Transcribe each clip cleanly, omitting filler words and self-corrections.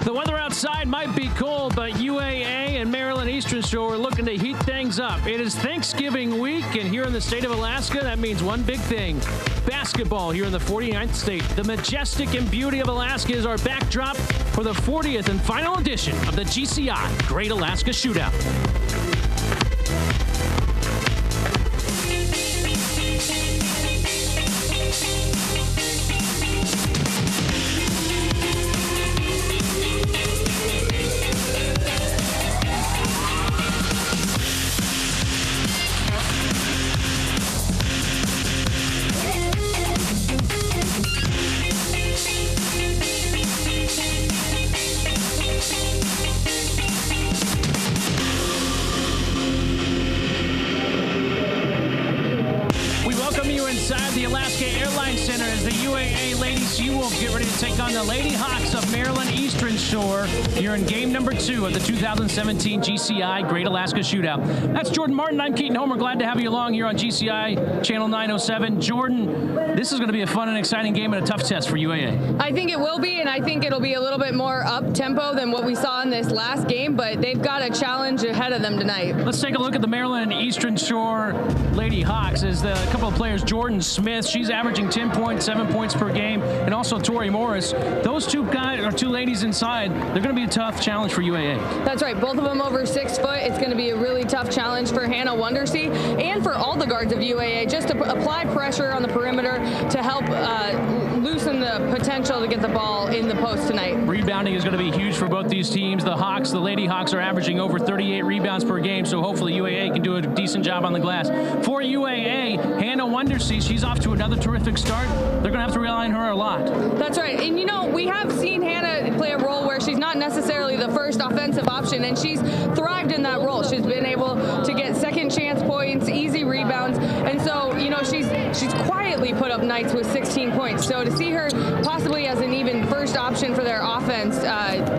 The weather outside might be cold, but UAA and Maryland Eastern Shore are looking to heat things up. It is Thanksgiving week, and here in the state of Alaska, that means one big thing. Basketball here in the 49th state. The majestic and beauty of Alaska is our backdrop for the 40th and final edition of the GCI Great Alaska Shootout. Inside the Alaska Airlines Center as the UAA Lady Seawolves get ready to take on the Lady Hawks of Maryland Eastern Shore here in game number 2 of the 2017 GCI Great Alaska Shootout. That's Jordan Martin. I'm Keaton Homer. Glad to have you along here on GCI Channel 907. Jordan, this is going to be a fun and exciting game and a tough test for UAA. I think it will be, and I think it'll be a little bit more up-tempo than what we saw in this last game, but they've got a challenge ahead of them tonight. Let's take a look at the Maryland Eastern Shore Lady Hawks as a couple of players, Jordan Smith, she's averaging 10 points, 7 points per game, and also Tori Morris. Those two guys, or two ladies inside, they're going to be a tough challenge for UAA. That's right. Both of them over 6 foot. It's going to be a really tough challenge for Hannah Wondersea and for all the guards of UAA just to apply pressure on the perimeter to help loosen the potential to get the ball in the post tonight. Rebounding is going to be huge for both these teams. The Hawks, the Lady Hawks, are averaging over 38 rebounds per game, so hopefully UAA can do a decent job on the glass. For UAA, Hannah Wondersea, she's off to another terrific start. They're going to have to rely on her a lot. That's right. And, you know, we have seen Hannah play a role where she's not necessarily the first offensive option, and she's thrived in that role. She's been able to get second chance points, easy rebounds, and so, you know, she's quietly put up nights with 16 points. So to see her possibly as an even first option for their offense,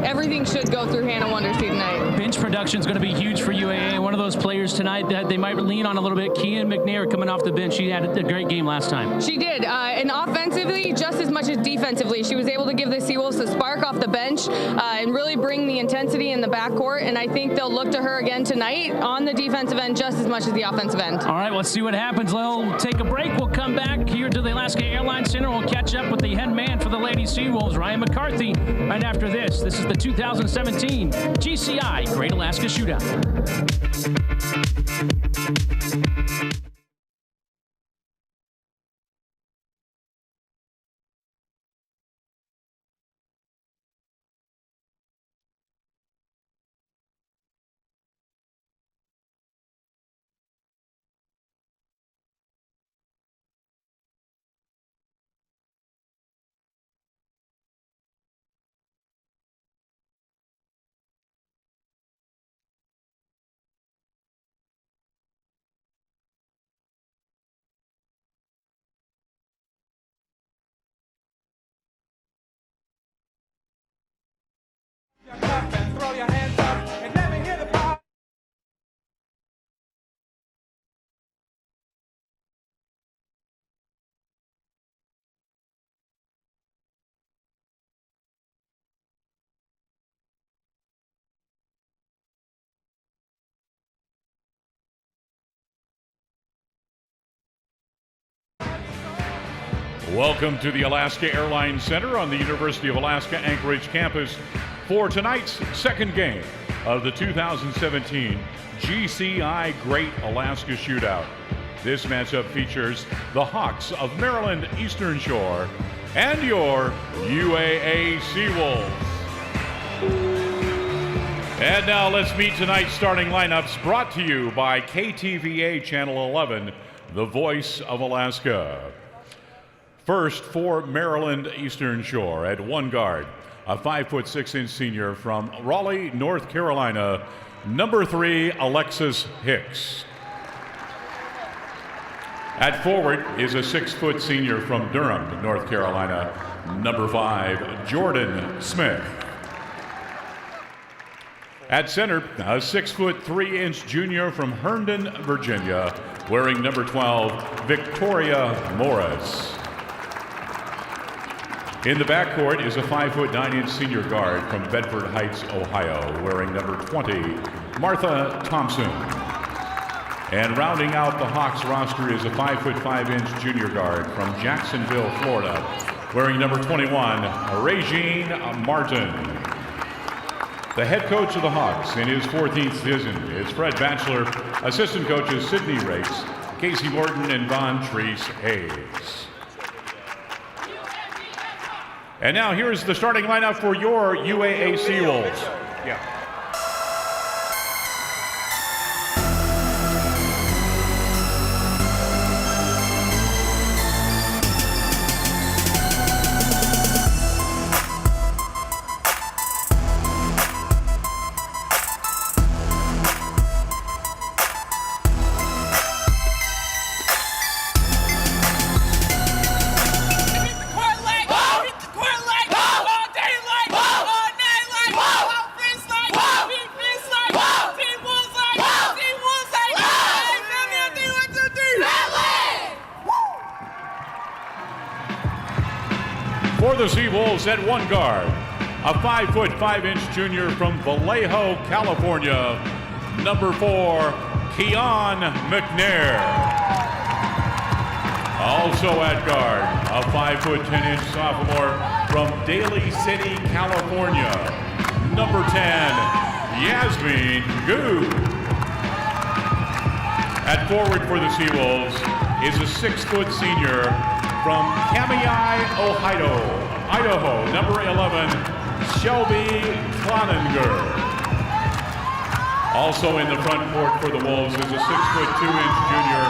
everything should go through Hannah Wondersea tonight. Bench production is going to be huge for UAA. One of those players tonight that they might lean on a little bit, Kian McNair, coming off the bench. She had a great game last time. She did, and offensively, just as much as defensively, she was able to give the Seawolves a spark off the bench and really bring the intensity in the backcourt, and I think they'll look to her again tonight on the defensive end just as much as the offensive end. All right, let's see what happens. We'll take a break. We'll come back here to the Alaska Airlines Center. We'll catch up with the head man for the Lady Seawolves, Ryan McCarthy, right after this. This is the 2017 GCI Great Alaska Shootout. Throw your hands up and let me hear the power. Welcome to the Alaska Airlines Center on the University of Alaska Anchorage campus for tonight's second game of the 2017 GCI Great Alaska Shootout. This matchup features the Hawks of Maryland Eastern Shore and your UAA Seawolves. And now let's meet tonight's starting lineups, brought to you by KTVA Channel 11, the voice of Alaska. First, for Maryland Eastern Shore, at one guard, a 5'6" senior from Raleigh, North Carolina, number 3, Alexis Hicks. At forward is a 6' senior from Durham, North Carolina, number 5, Jordan Smith. At center, a 6'3" junior from Herndon, Virginia, wearing number 12, Victoria Morris. In the backcourt is a 5'9" senior guard from Bedford Heights, Ohio, wearing number 20, Martha Thompson. And rounding out the Hawks roster is a 5'5" junior guard from Jacksonville, Florida, wearing number 21, Regine Martin. The head coach of the Hawks in his 14th season is Fred Batchelor. Assistant coaches Sidney Rakes, Casey Morton, and Von Treese Hayes. And now here's the starting lineup for your UAA Seawolves. Yeah. For the Seawolves at one guard, a 5'5" junior from Vallejo, California, number 4, Keon McNair. Also at guard, a 5'10" sophomore from Daly City, California, number 10, Yasmin Gu. At forward for the Seawolves is a 6' senior from Kamei, Idaho, number 11, Shelby CLONINGER. Also in the front court for the Wolves is a 6'2" junior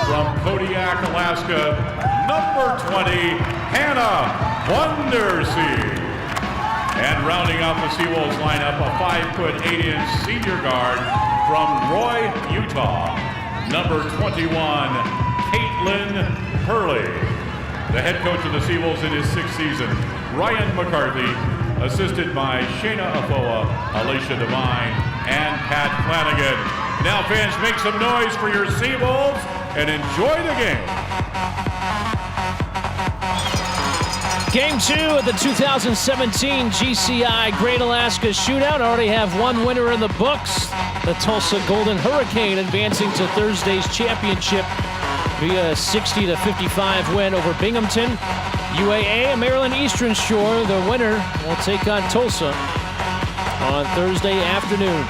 from Kodiak, Alaska, number 20, Hannah Wondersee. And rounding out the Seawolves lineup, a 5'8" senior guard from Roy, Utah, number 21, Caitlin Hurley. The head coach of the Seawolves in his 6th season, Ryan McCarthy, assisted by Shayna Afoa, Alicia Devine, and Pat Flanagan. Now fans, make some noise for your Seawolves and enjoy the game. Game 2 of the 2017 GCI Great Alaska Shootout. Already have one winner in the books. The Tulsa Golden Hurricane advancing to Thursday's championship via a 60-55 win over Binghamton. UAA, Maryland Eastern Shore, the winner will take on Tulsa on Thursday afternoon.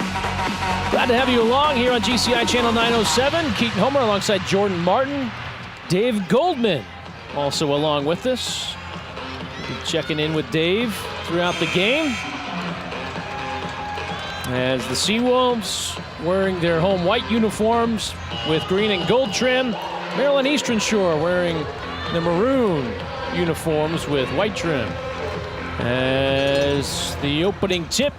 Glad to have you along here on GCI Channel 907. Keaton Homer alongside Jordan Martin. Dave Goldman also along with us. We'll be checking in with Dave throughout the game. As the Seawolves wearing their home white uniforms with green and gold trim. Maryland Eastern Shore wearing the maroon uniforms with white trim. As the opening tip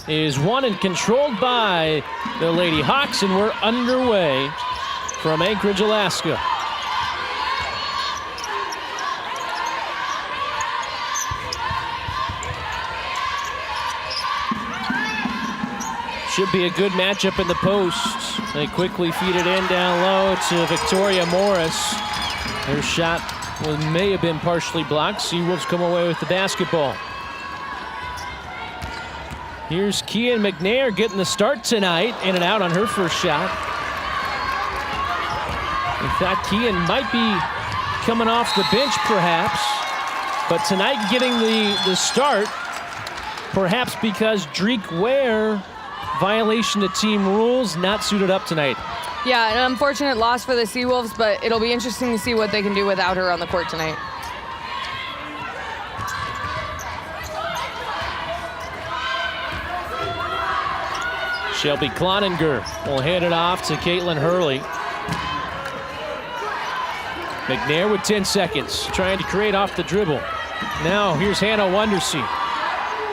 is won and controlled by the Lady Hawks, and we're underway from Anchorage, Alaska. Should be a good matchup in the post. They quickly feed it in down low to Victoria Morris. Her shot may have been partially blocked. Seawolves come away with the basketball. Here's Keon McNair getting the start tonight, in and out on her first shot. In fact, Keon might be coming off the bench perhaps, but tonight getting the start, perhaps because Dreek Ware, violation of team rules, not suited up tonight. Yeah, an unfortunate loss for the Seawolves, but it'll be interesting to see what they can do without her on the court tonight. Shelby Cloninger will hand it off to Caitlin Hurley. McNair with 10 seconds, trying to create off the dribble. Now here's Hannah Wondersee.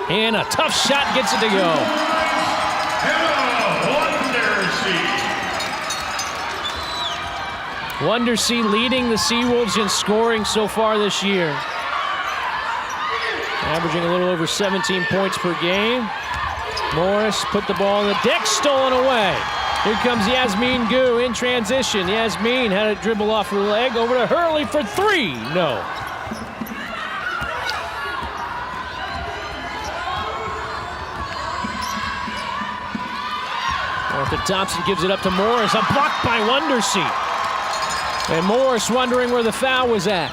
Hannah, tough shot, gets it to go. Wondersee leading the Seawolves in scoring so far this year. Averaging a little over 17 points per game. Morris put the ball on the deck, stolen away. Here comes Yasmin Gu in transition. Yasmin had it dribble off her leg, over to Hurley for 3. No. Arthur Thompson gives it up to Morris. A block by Wonderseed. And Morris wondering where the foul was at.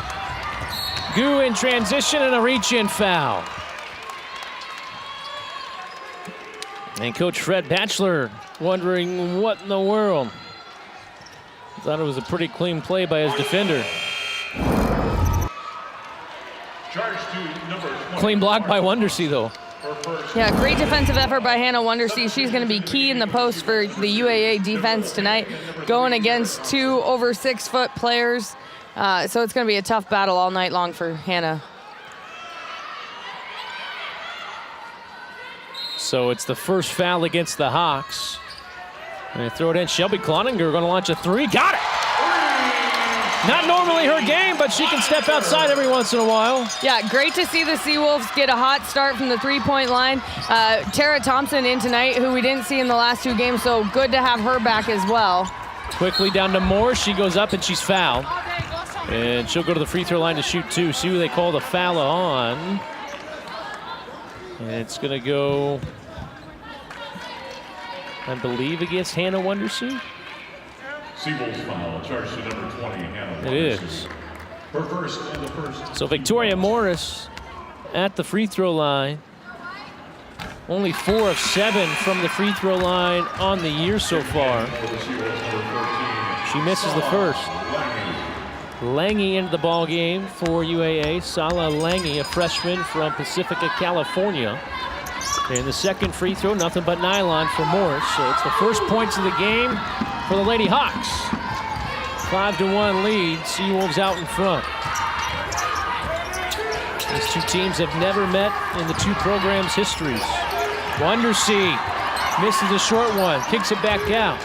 Gu in transition and a reach-in foul. And Coach Fred Batchelor wondering what in the world. Thought it was a pretty clean play by his defender. Clean block by Wonderseed, though. Yeah, great defensive effort by Hannah Wonderseed. She's going to be key in the post for the UAA defense tonight, going against 2 over 6 foot players. So it's going to be a tough battle all night long for Hannah. So it's the first foul against the Hawks. And they throw it in. Shelby CLONINGER going to launch a 3. Got it! Not normally her game, but she can step outside every once in a while. Yeah, great to see the Seawolves get a hot start from the three-point line. Tara Thompson in tonight, who we didn't see in the last 2 games, so good to have her back as well. Quickly down to Moore. She goes up and she's fouled. And she'll go to the free throw line to shoot 2. See who they call the foul on. And it's going to go, I believe, against Hannah Wonderseed. Seawolves foul, charged to number 20, Hannah Wonderseed. It is. Her first and the first. So Victoria Morris at the free throw line. Only 4 of 7 from the free throw line on the year so far. She misses the first. Lange into the ball game for UAA. Sala Lange, a freshman from Pacifica, California. And the second free throw, nothing but nylon for Morris. So it's the first points of the game for the Lady Hawks. 5-1 lead, Seawolves out in front. These 2 teams have never met in the 2 programs' histories. Wonderseed misses a short one, kicks it back out.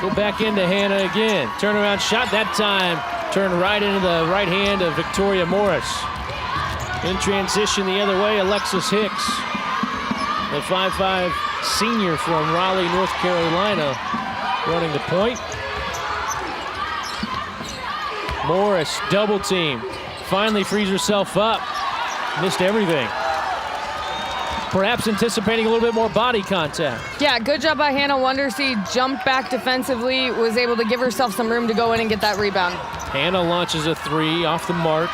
Go back into Hannah again. Turnaround shot that time. Turned right into the right hand of Victoria Morris. In transition the other way, Alexis Hicks, the 5'5" senior from Raleigh, North Carolina, running the point. Morris, double team. Finally frees herself up. Missed everything. Perhaps anticipating a little bit more body contact. Yeah, good job by Hannah Wonderseed. Jumped back defensively, was able to give herself some room to go in and get that rebound. Hannah launches a 3 off the mark.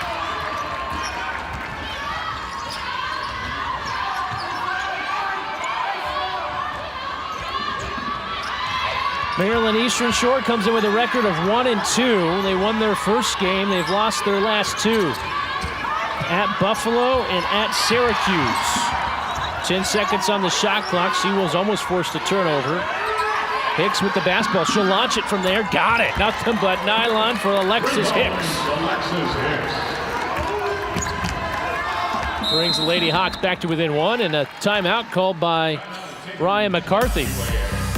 Maryland Eastern Shore comes in with a record of 1-2. They won their first game. They've lost their last 2. At Buffalo and at Syracuse. 10 seconds on the shot clock. Seawolves almost forced a turnover. Hicks with the basketball. She'll launch it from there. Got it. Nothing but nylon for Alexis Hicks. Brings the Lady Hawks back to within 1, and a timeout called by Ryan McCarthy.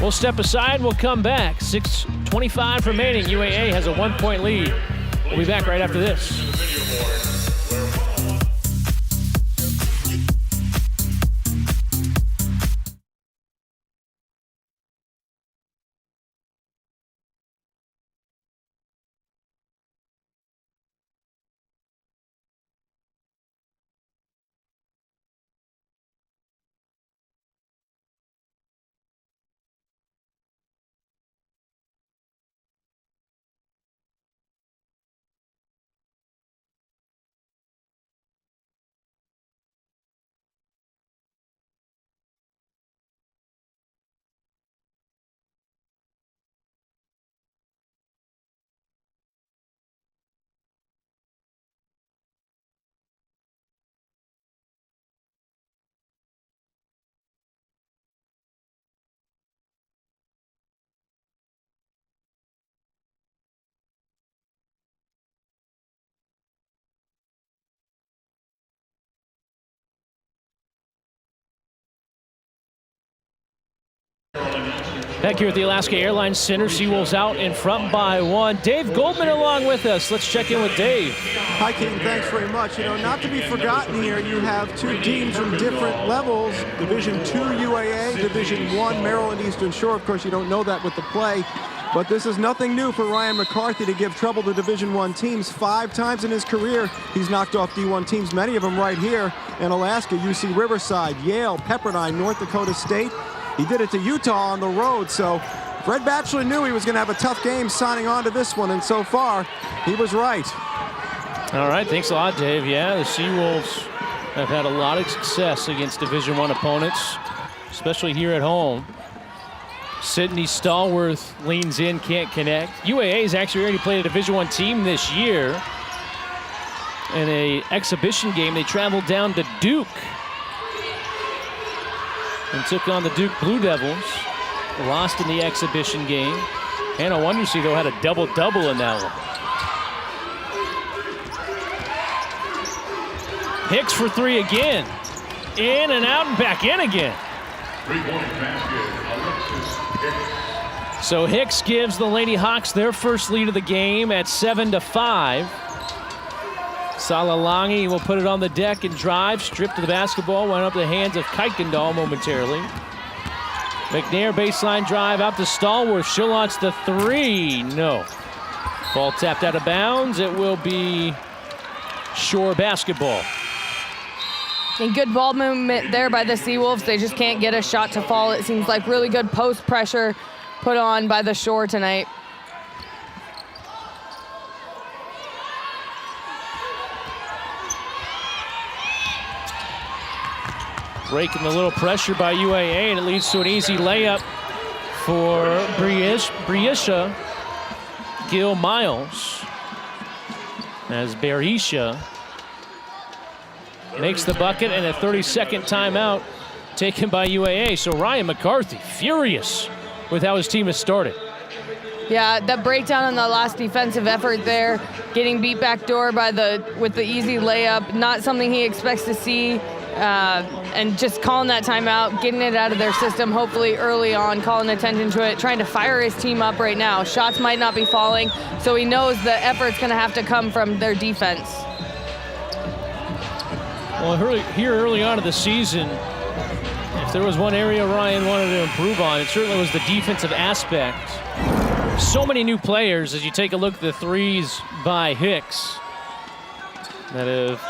We'll step aside. We'll come back. 6:25 remaining. UAA has a 1-point lead. We'll be back right after this. Back here at the Alaska Airlines Center, Seawolves out in front by 1. Dave Goldman along with us. Let's check in with Dave. Hi, Keaton. Thanks very much. You know, not to be forgotten here, you have 2 teams from different levels. Division II UAA, Division I Maryland Eastern Shore. Of course, you don't know that with the play. But this is nothing new for Ryan McCarthy to give trouble to Division I teams. 5 times in his career, he's knocked off D1 teams, many of them right here in Alaska. UC Riverside, Yale, Pepperdine, North Dakota State. He did it to Utah on the road, so Fred Batchelor knew he was going to have a tough game signing on to this one, and so far, he was right. All right, thanks a lot, Dave. Yeah, the Seawolves have had a lot of success against Division I opponents, especially here at home. Sydney Stallworth leans in, can't connect. UAA has actually already played a Division I team this year. In an exhibition game, they traveled down to Duke and took on the Duke Blue Devils. Lost in the exhibition game. Hannah Wondersea, though, had a double-double in that one. Hicks for 3 again. In and out and back in again. 3-point basket, Alexis Hicks. So Hicks gives the Lady Hawks their first lead of the game at 7-5. Salalangi will put it on the deck and drive. Stripped to the basketball, went up the hands of Kuykendall momentarily. McNair baseline drive out to Stallworth. She'll launch the 3. No. Ball tapped out of bounds. It will be Shore basketball. And good ball movement there by the Seawolves. They just can't get a shot to fall. It seems like really good post pressure put on by the Shore tonight. Breaking the little pressure by UAA, and it leads to an easy layup for Briisha Gil Miles, as Berisha makes the bucket, and a 30-second timeout taken by UAA. So Ryan McCarthy furious with how his team has started. Yeah, that breakdown on the last defensive effort there, getting beat back door with the easy layup, not something he expects to see. And just calling that timeout, getting it out of their system, hopefully early on, calling attention to it, trying to fire his team up right now. Shots might not be falling, so he knows the effort's going to have to come from their defense. Well, early on in the season, if there was one area Ryan wanted to improve on, it certainly was the defensive aspect. So many new players, as you take a look at the threes by Hicks, that have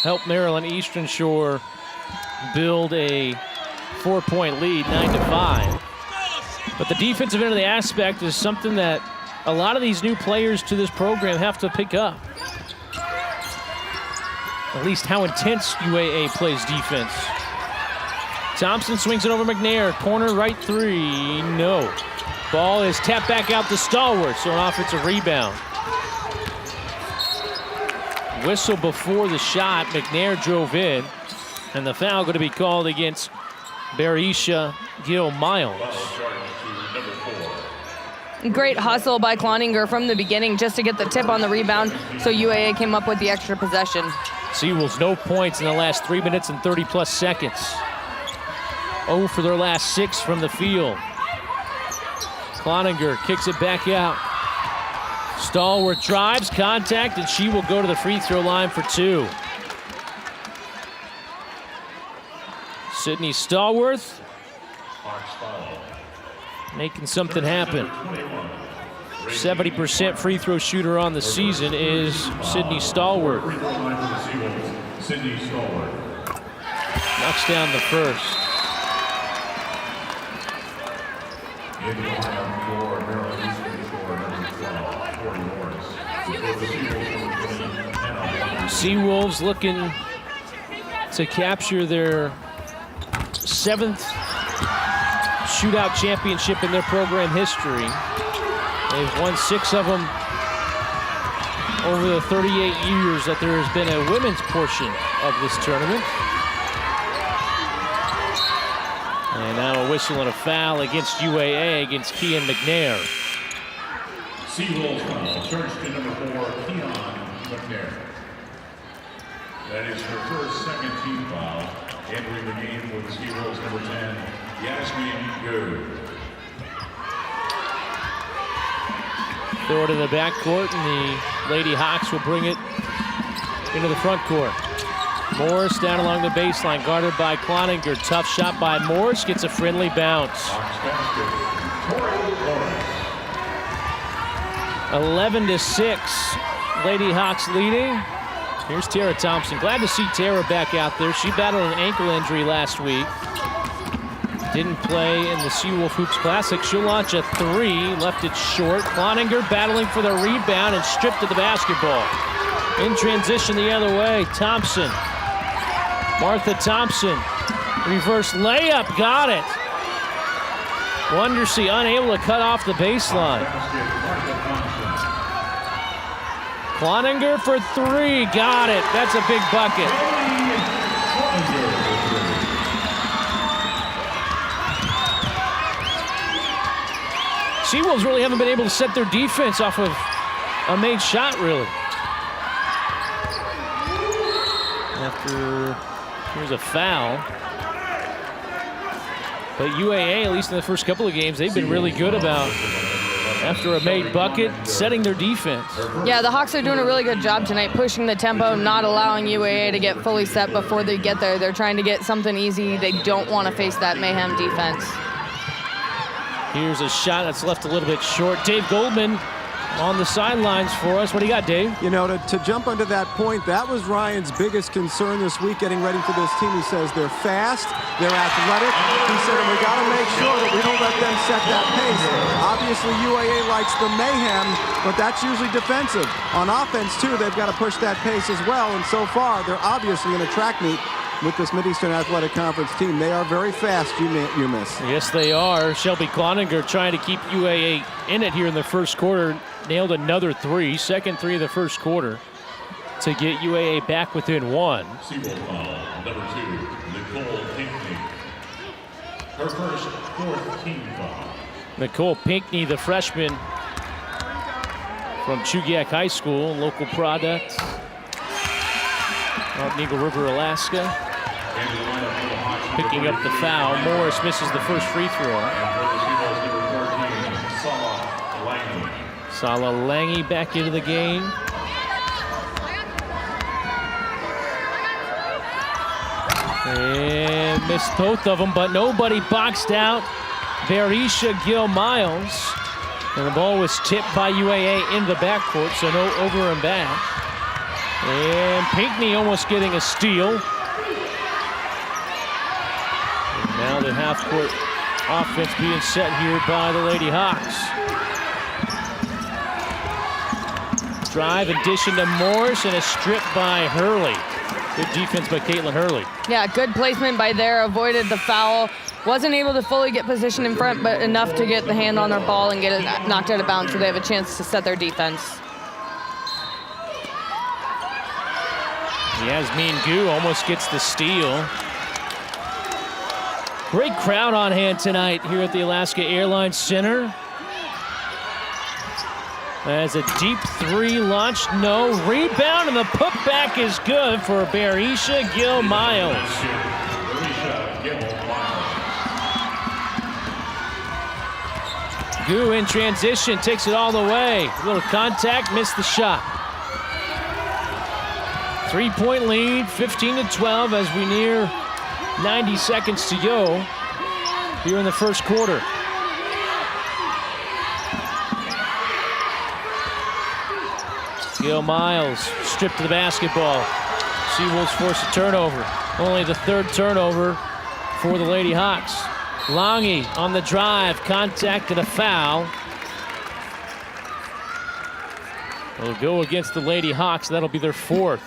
helped Maryland Eastern Shore build a 4-point lead, 9-5. But the defensive end of the aspect is something that a lot of these new players to this program have to pick up. At least how intense UAA plays defense. Thompson swings it over McNair, corner right 3, no. Ball is tapped back out to Stallworth, so an offensive rebound. Whistle before the shot, McNair drove in, and the foul going to be called against Berisha Gil Miles. Great hustle by Cloninger from the beginning just to get the tip on the rebound, so UAA came up with the extra possession. Seawolves no points in the last 3 minutes and 30-plus seconds. 0 for their last 6 from the field. Cloninger kicks it back out. Stallworth drives, contact, and she will go to the free throw line for 2. Sydney Stallworth making something happen. 70% free throw shooter on the season is Sydney Stallworth. Knocks down the first. Seawolves looking to capture their 7th shootout championship in their program history. They've won 6 of them over the 38 years that there has been a women's portion of this tournament. And now a whistle and a foul against UAA, against Kean McNair. Seawolves foul, charge to number 4, Keon McNair. That is her first second team foul. Entering the game for the Seawolves, number 10, Yasmin Good. Throw it in the backcourt, and the Lady Hawks will bring it into the front court. Morris down along the baseline, guarded by Cloninger. Tough shot by Morris, gets a friendly bounce. Hawks basket, Tori Lawrence. 11-6, Lady Hawks leading. Here's Tara Thompson. Glad to see Tara back out there. She battled an ankle injury last week. Didn't play in the Seawolf Hoops Classic. She'll launch a three, left it short. Cloninger battling for the rebound and stripped to the basketball. In transition the other way, Thompson. Martha Thompson, reverse layup, got it. Wondersea unable to cut off the baseline. Cloninger for three, got it. That's a big bucket. Seawolves really haven't been able to set their defense off of a made shot, really. Here's a foul. But UAA, at least in the first couple of games, they've been really good about, after a made bucket, setting their defense. Yeah, the Hawks are doing a really good job tonight, pushing the tempo, not allowing UAA to get fully set before they get there. They're trying to get something easy. They don't want to face that mayhem defense. Here's a shot that's left a little bit short. Dave Goldman on the sidelines for us. What do you got, Dave? You know, to jump onto that point, that was Ryan's biggest concern this week getting ready for this team. He says they're fast, they're athletic. He said, and we got to make sure that we don't let them set that pace. Obviously, UAA likes the mayhem, but that's usually defensive. On offense, too, they've got to push that pace as well, and so far, they're obviously in a track meet with this Mid-Eastern Athletic Conference team. They are very fast, you miss. Yes, they are. Shelby Cloninger trying to keep UAA in it here in the first quarter. Nailed another three, second three of the first quarter, to get UAA back within one. Number 2, Nicole Pinckney. Her first fourth team foul. Nicole Pinckney, the freshman from Chugiak High School, local product out in Eagle River, Alaska. Picking up the foul. Morris misses the first free throw. Sala Lange back into the game. And missed both of them, but nobody boxed out Berisha Gill-Miles. And the ball was tipped by UAA into the backcourt, so no over and back. And Pinckney almost getting a steal. And now the half-court offense being set here by the Lady Hawks. Drive and dish into Morris, and a strip by Hurley. Good defense by Caitlin Hurley. Yeah, good placement by there, avoided the foul. Wasn't able to fully get position in front, but enough to get the hand on their ball and get it knocked out of bounds so they have a chance to set their defense. Yasmin Gu almost gets the steal. Great crowd on hand tonight here at the Alaska Airlines Center. As a deep three launched, no rebound, and the putback is good for Berisha Gill-Miles. Gu in transition, takes it all the way. A little contact, missed the shot. 3-point lead, 15-12 as we near 90 seconds to go here in the first quarter. Gill-Miles stripped to the basketball. Seawolves force a turnover. Only the third turnover for the Lady Hawks. Lange on the drive, contact and a foul. It'll go against the Lady Hawks. That'll be their fourth.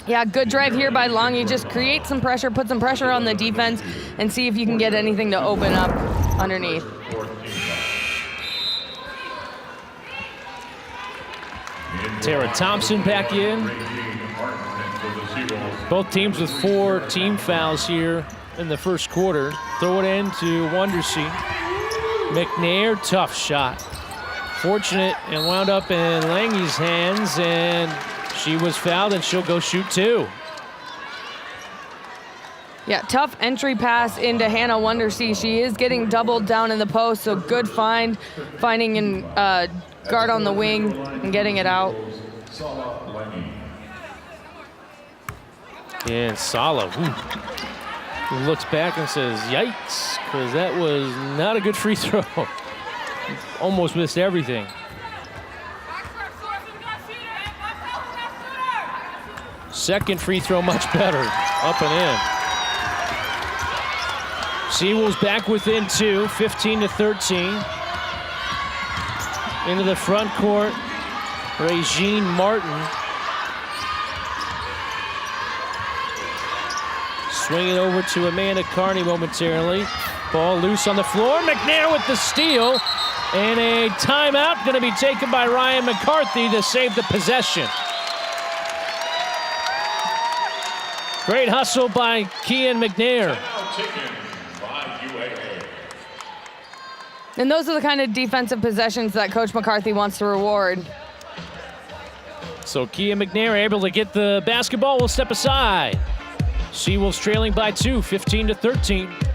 Yeah, good drive here by Lange. Just create some pressure, put some pressure on the defense, and see if you can get anything to open up underneath. Tara Thompson back in. Both teams with 4 team fouls here in the first quarter. Throw it into Wondersea. McNair, tough shot. Fortunate and wound up in Lange's hands, and she was fouled, and she'll go shoot 2. Yeah, tough entry pass into Hannah Wondersea. She is getting doubled down in the post, so good finding and guard on the wing and getting it out. And Sala looks back and says, yikes, because that was not a good free throw. almost missed everything. Second free throw much better, up and in. Seawolves back within 2, 15-13. Into the front court, Regine Martin. Swing it over to Amanda Carney momentarily. Ball loose on the floor. McNair with the steal. And a timeout going to be taken by Ryan McCarthy to save the possession. Great hustle by Kian McNair. And those are the kind of defensive possessions that Coach McCarthy wants to reward. So Kian McNair able to get the basketball. Will step aside. Seawolves trailing by 2, 15-13.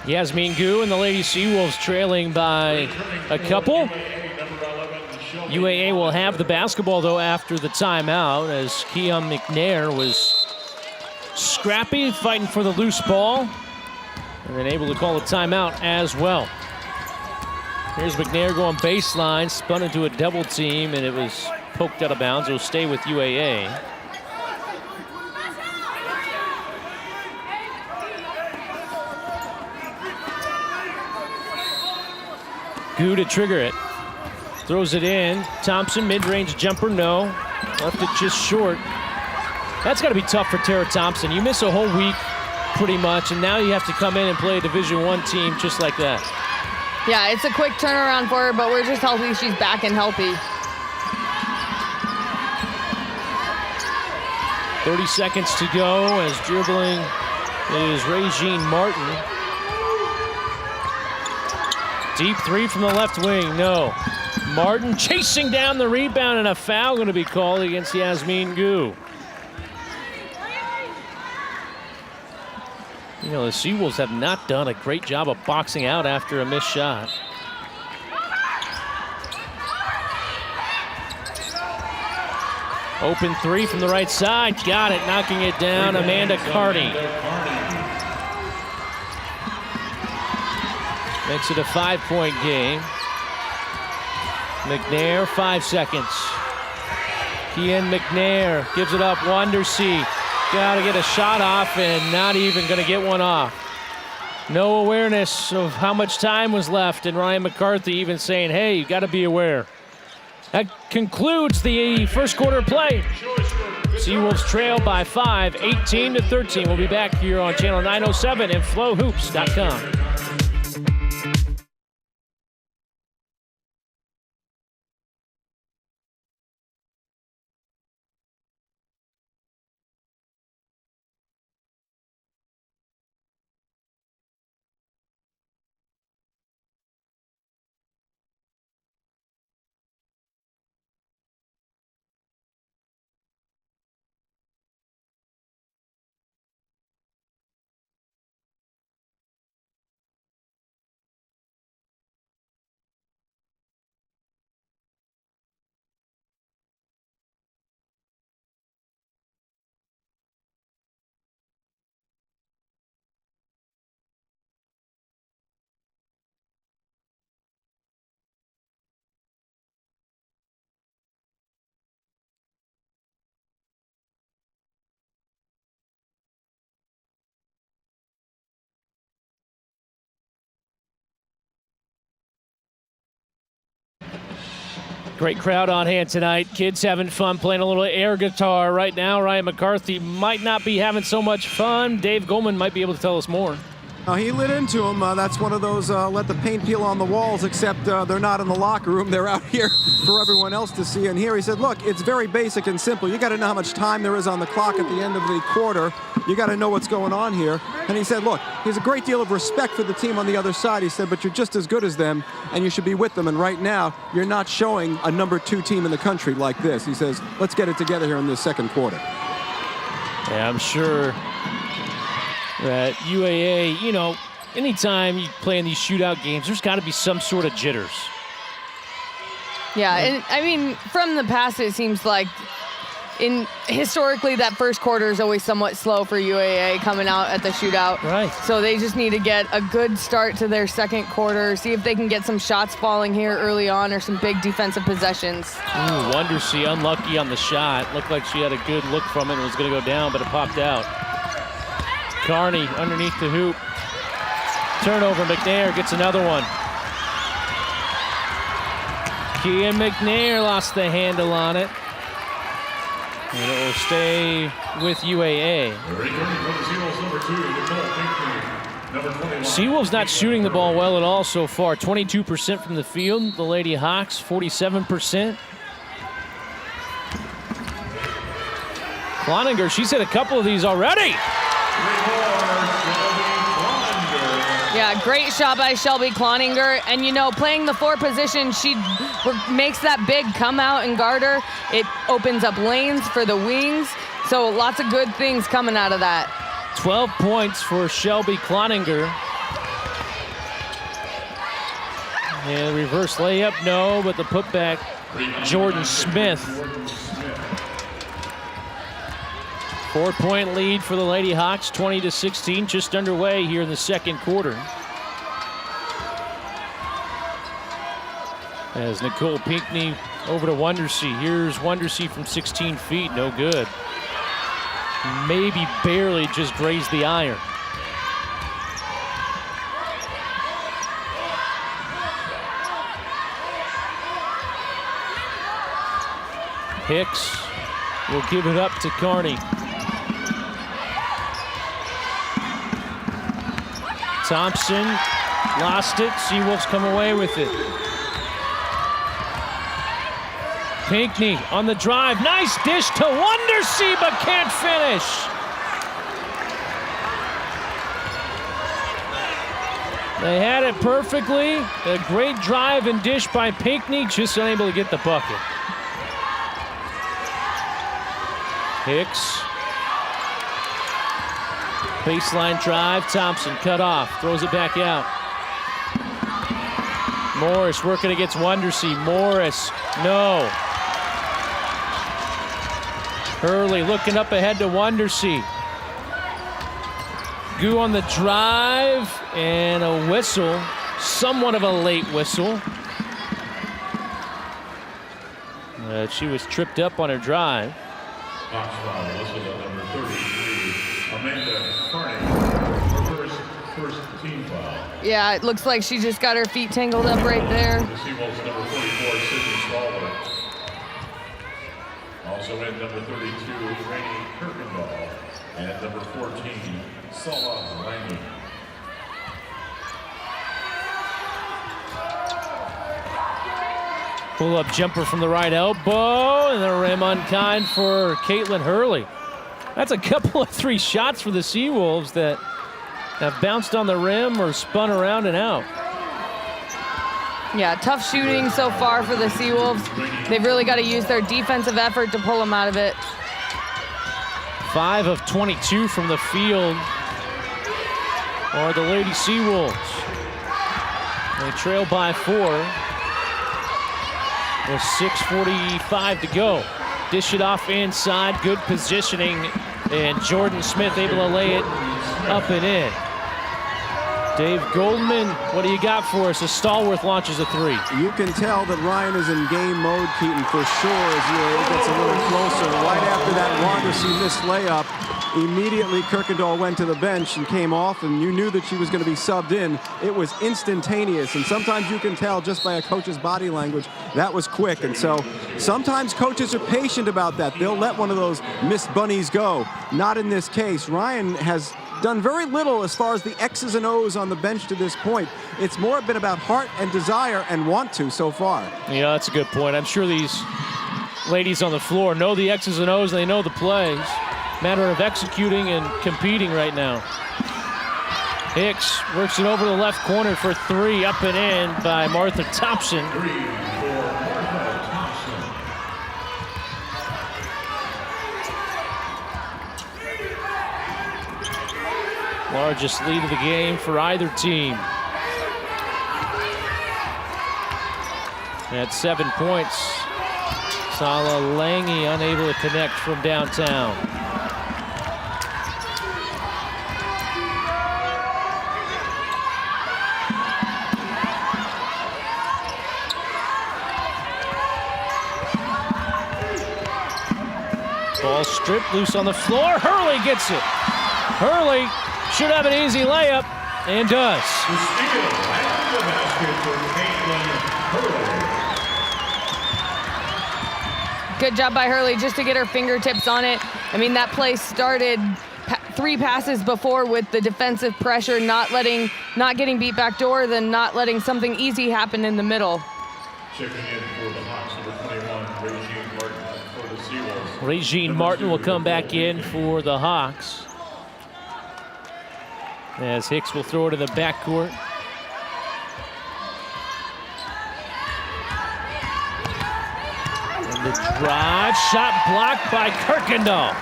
Yasmin Gu and the Lady Seawolves trailing by a couple. UAA will have the basketball, though, after the timeout, as Kian McNair was scrappy, fighting for the loose ball, and then able to call a timeout as well. Here's McNair going baseline, spun into a double team, and it was poked out of bounds. It'll stay with UAA. Gu to trigger it. Throws it in. Thompson, mid-range jumper, no. Left it just short. That's got to be tough for Tara Thompson. You miss a whole week pretty much, and now you have to come in and play a Division I team just like that. Yeah, it's a quick turnaround for her, but we're just healthy. She's back and healthy. 30 seconds to go as dribbling is Regine Martin. Deep three from the left wing, no. Martin chasing down the rebound, and a foul going to be called against Yasmin Gu. You know, the Seawolves have not done a great job of boxing out after a missed shot. Open three from the right side, got it, knocking it down, Amanda Carney. Makes it a 5-point game. McNair, 5 seconds. Kian McNair gives it up, Wondersea. Gotta get a shot off and not even gonna get one off. No awareness of how much time was left, and Ryan McCarthy even saying, hey, you gotta be aware. That concludes the first quarter play. Seawolves trail by 5, 18-13. We'll be back here on channel 907 and flowhoops.com. Great crowd on hand tonight. Kids having fun playing a little air guitar right now. Ryan McCarthy might not be having so much fun. Dave Goldman might be able to tell us more. He lit into him. That's one of those let the paint peel on the walls, except they're not in the locker room. They're out here for everyone else to see. And here he said, look, it's very basic and simple. You got to know how much time there is on the clock at the end of the quarter. You got to know what's going on here. And he said, look, he has a great deal of respect for the team on the other side. He said, but you're just as good as them, and you should be with them. And right now, you're not showing a number 2 team in the country like this. He says, let's get it together here in this second quarter. Yeah, I'm sure that UAA, you know, anytime you play in these shootout games, there's got to be some sort of jitters. Yeah, and I mean, from the past, it seems like historically that first quarter is always somewhat slow for UAA coming out at the shootout. Right. So they just need to get a good start to their second quarter, see if they can get some shots falling here early on or some big defensive possessions. Ooh, Wondersea unlucky on the shot. Looked like she had a good look from it and was going to go down, but it popped out. Carney underneath the hoop. Turnover, McNair gets another one. Kian McNair lost the handle on it. And it will stay with UAA. Seawolves not shooting the ball well at all so far. 22% from the field. The Lady Hawks, 47%. Cloninger, she's hit a couple of these already. Yeah, great shot by Shelby Cloninger. And, you know, playing the 4 position, she makes that big come out and guard her. It opens up lanes for the wings. So lots of good things coming out of that. 12 points for Shelby Cloninger. And reverse layup, no, but the putback, Jordan Smith. 4-point lead for the Lady Hawks, 20-16, just underway here in the second quarter. As Nicole Pinckney over to Wondersea. Here's Wondersea from 16 feet, no good. Maybe barely just grazed the iron. Hicks will give it up to Carney. Thompson lost it. Seawolves come away with it. Pinckney on the drive. Nice dish to Wondersea, but can't finish. They had it perfectly. A great drive and dish by Pinckney, just unable to get the bucket. Hicks. Baseline drive, Thompson cut off, throws it back out. Morris working against Wondersea. Morris, no. Hurley looking up ahead to Wondersea. Gu on the drive, and a whistle, somewhat of a late whistle. She was tripped up on her drive. Fox foul, whistle on number 33, Amanda Carney, first team foul. Yeah, it looks like she just got her feet tangled up right there. The Seawolves number 44, Sydney Stallworth. Also in number 32, Rainey Kirkendall, and number 14, Sala Lange. Pull-up jumper from the right elbow, and the rim unkind for Caitlin Hurley. That's a couple of 3 shots for the Seawolves that have bounced on the rim or spun around and out. Yeah, tough shooting so far for the Seawolves. They've really got to use their defensive effort to pull them out of it. 5 of 22 from the field are the Lady Seawolves. They trail by 4. With 6:45 to go. Dish it off inside, good positioning, and Jordan Smith able to lay it up and in. Dave Goldman, what do you got for us as Stallworth launches a 3? You can tell that Ryan is in game mode, Keaton, for sure, as UAA gets a little closer. Right after that Wondersea missed layup, Immediately, Kirkendall went to the bench and came off, and you knew that she was going to be subbed in. It was instantaneous, and sometimes you can tell just by a coach's body language that was quick. And so sometimes coaches are patient about that. They'll let one of those missed bunnies go. Not in this case. Ryan has done very little as far as the X's and O's on the bench to this point. It's more been about heart and desire and want to so far. Yeah, that's a good point. I'm sure these ladies on the floor know the X's and O's, and they know the plays. Matter of executing and competing right now. Hicks works it over the left corner for three, up and in by Martha Thompson. Largest lead of the game for either team. At 7 points, Sala Lange unable to connect from downtown. Ball stripped loose on the floor. Hurley gets it. Hurley should have an easy layup, and does. Good job by Hurley just to get her fingertips on it. I mean, that play started 3 passes before with the defensive pressure, not getting beat back door, then not letting something easy happen in the middle. Checking in for the Hawks, number 21, Regine Martin for the Seawolves. Regine Martin will come back in for the Hawks, as Hicks will throw it in the backcourt. And the drive, shot blocked by Kirkendall.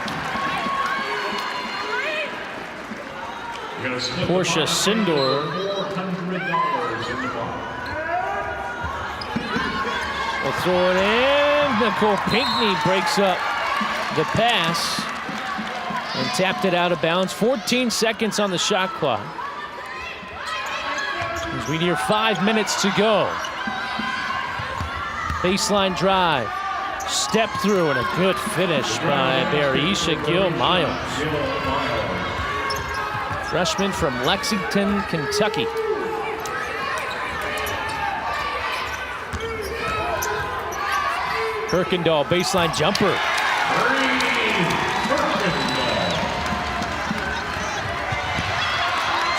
Portia Sindor will throw it in. Nicole Pinckney breaks up the pass and tapped it out of bounds. 14 seconds on the shot clock. As we near 5 minutes to go. Baseline drive. Step through and a good finish by Barisha Gill-Miles. Freshman from Lexington, Kentucky. Kirkendall, baseline jumper.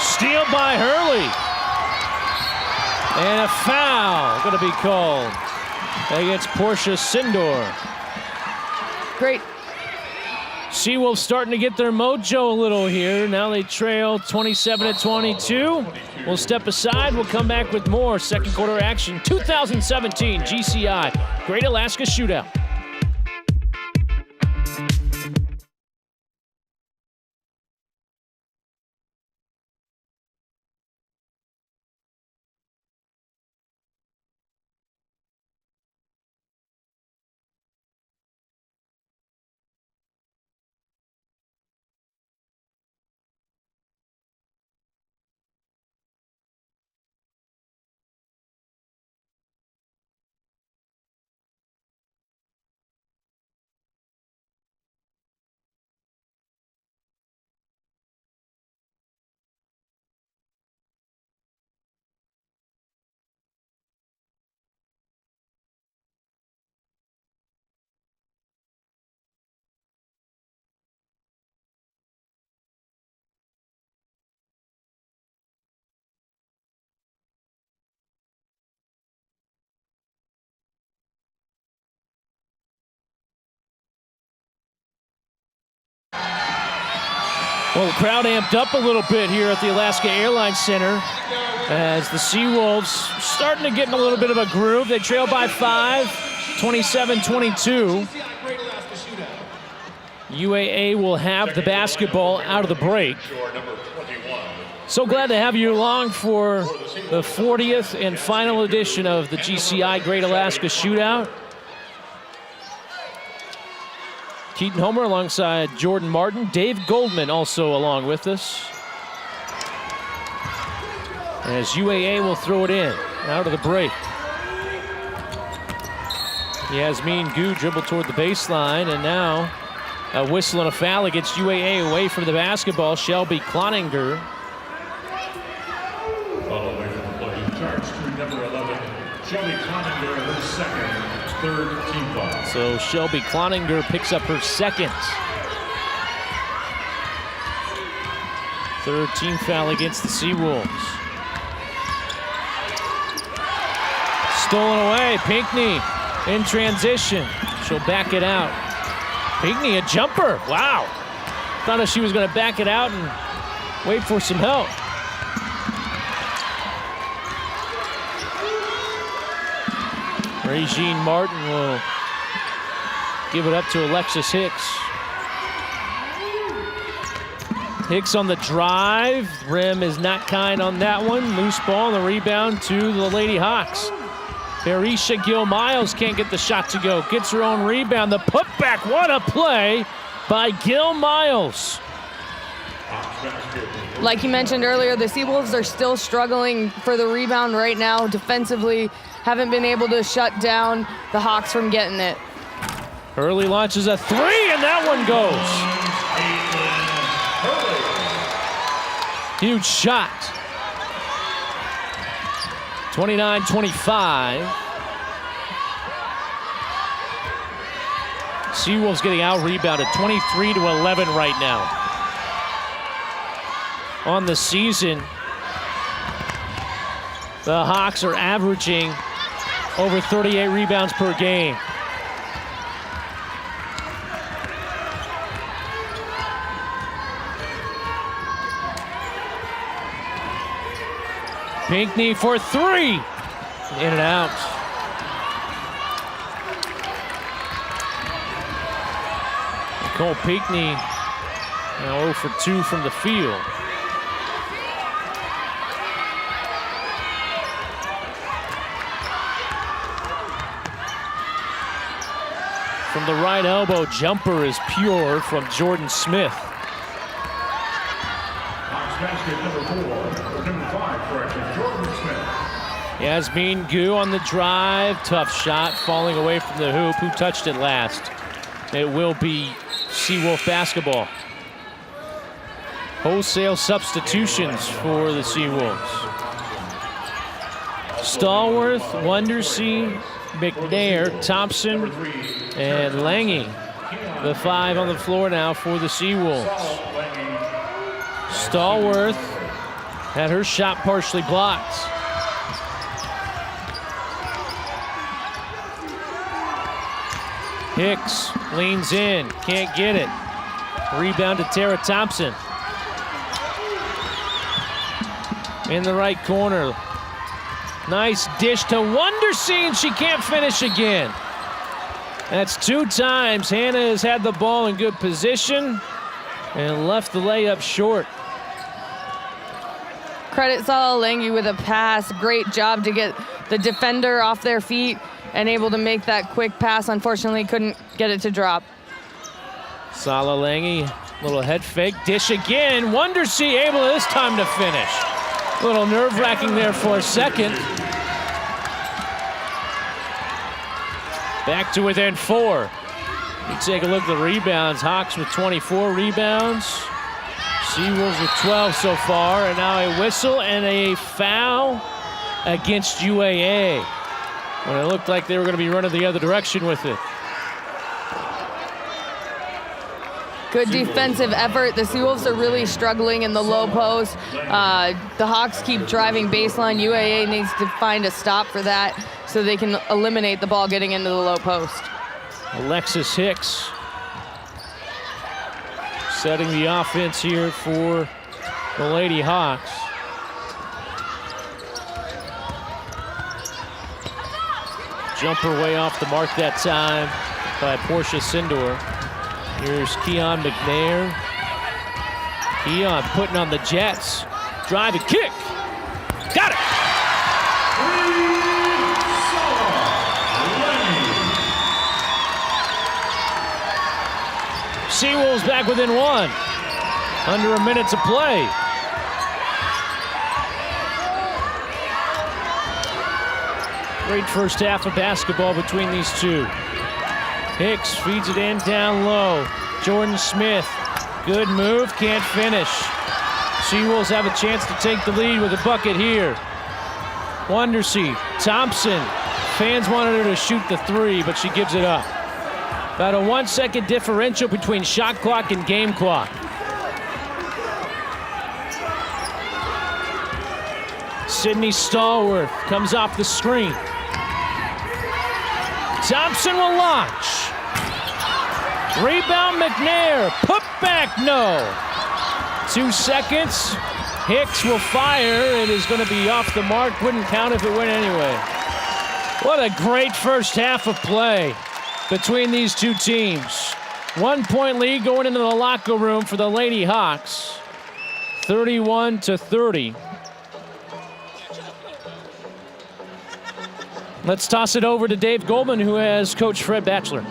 Steal by Hurley. And a foul going to be called against Portia Sindor. Great. Seawolves starting to get their mojo a little here. Now they trail 27-22. We'll step aside. We'll come back with more second quarter action. 2017 GCI Great Alaska Shootout. Well, the crowd amped up a little bit here at the Alaska Airlines Center as the Seawolves starting to get in a little bit of a groove. They trail by 5, 27-22. UAA will have the basketball out of the break. So glad to have you along for the 40th and final edition of the GCI Great Alaska Shootout. Keaton Homer alongside Jordan Martin. Dave Goldman also along with us. As UAA will throw it in, out of the break. Yasmin Gu dribble toward the baseline, and now A whistle and a foul against UAA away from the basketball. Shelby CLONINGER. Following from the play, charge to number 11, Shelby CLONINGER, her second, third team foul. So Shelby CLONINGER picks up her second. Third team foul against the Seawolves. Stolen away, Pinckney in transition. She'll back it out. Pinckney, a jumper, wow. Thought she was gonna back it out and wait for some help. Regine Martin will give it up to Alexis Hicks. Hicks on the drive. Rim is not kind on that one. Loose ball and the rebound to the Lady Hawks. Berisha Gill-Miles can't get the shot to go. Gets her own rebound. The putback, what a play by Gill-Miles. Like you mentioned earlier, the Seawolves are still struggling for the rebound right now. Defensively, haven't been able to shut down the Hawks from getting it. Hurley launches a three, and that one goes. Huge shot. 29-25. Seawolves getting out-rebounded, 23-11 right now. On the season, the Hawks are averaging over 38 rebounds per game. Pinckney for three. In and out. Nicole Pinckney now 0 for 2 from the field. From the right elbow, jumper is pure from Jordan Smith. Basket number 5, correction, Jordan Smith. Yasmin Gu on the drive, tough shot, falling away from the hoop. Who touched it last? It will be Seawolf basketball. Wholesale substitutions for the Seawolves. Stallworth, Wondersea, McNair, Thompson, and Lange. The 5 on the floor now for the Seawolves. Stallworth had her shot partially blocked. Hicks leans in, can't get it. Rebound to Tara Thompson. In the right corner. Nice dish to Wondersea, and she can't finish again. That's 2 times Hannah has had the ball in good position and left the layup short. Credit Sala Lange with a pass. Great job to get the defender off their feet and able to make that quick pass. Unfortunately, couldn't get it to drop. Sala Lange, little head fake, dish again. Wondersea able this time to finish. A little nerve-wracking there for a second. Back to within 4. You take a look at the rebounds. Hawks with 24 rebounds. Seawolves with 12 so far, and now a whistle and a foul against UAA. When it looked like they were going to be running the other direction with it. Good defensive effort. The Seawolves are really struggling in the low post. The Hawks keep driving baseline. UAA needs to find a stop for that so they can eliminate the ball getting into the low post. Alexis Hicks setting the offense here for the Lady Hawks. Jumper way off the mark that time by Portia Sindor. Here's Keon McNair. Keon putting on the Jets. Drive and kick. Got it! Seawolves back within 1. Under a minute to play. Great first half of basketball between these two. Hicks feeds it in down low. Jordan Smith, good move, can't finish. Seawolves have a chance to take the lead with a bucket here. Wondersea, Thompson, fans wanted her to shoot the three, but she gives it up. About a 1 second differential between shot clock and game clock. Sydney Stallworth comes off the screen. Thompson will launch. Rebound McNair, put back, no. 2 seconds, Hicks will fire. It is going to be off the mark, wouldn't count if it went anyway. What a great first half of play between these two teams. 1 point lead going into the locker room for the Lady Hawks. 31-30. Let's toss it over to Dave Goldman, who has Coach Fred Batchelor.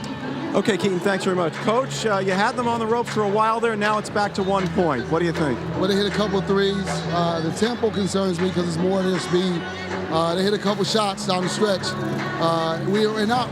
Okay, Keaton, thanks very much. Coach, you had them on the ropes for a while there. Now it's back to 1 point. What do you think? Well, they hit a couple of threes. The tempo concerns me because it's more their speed. They hit a couple shots down the stretch. We're not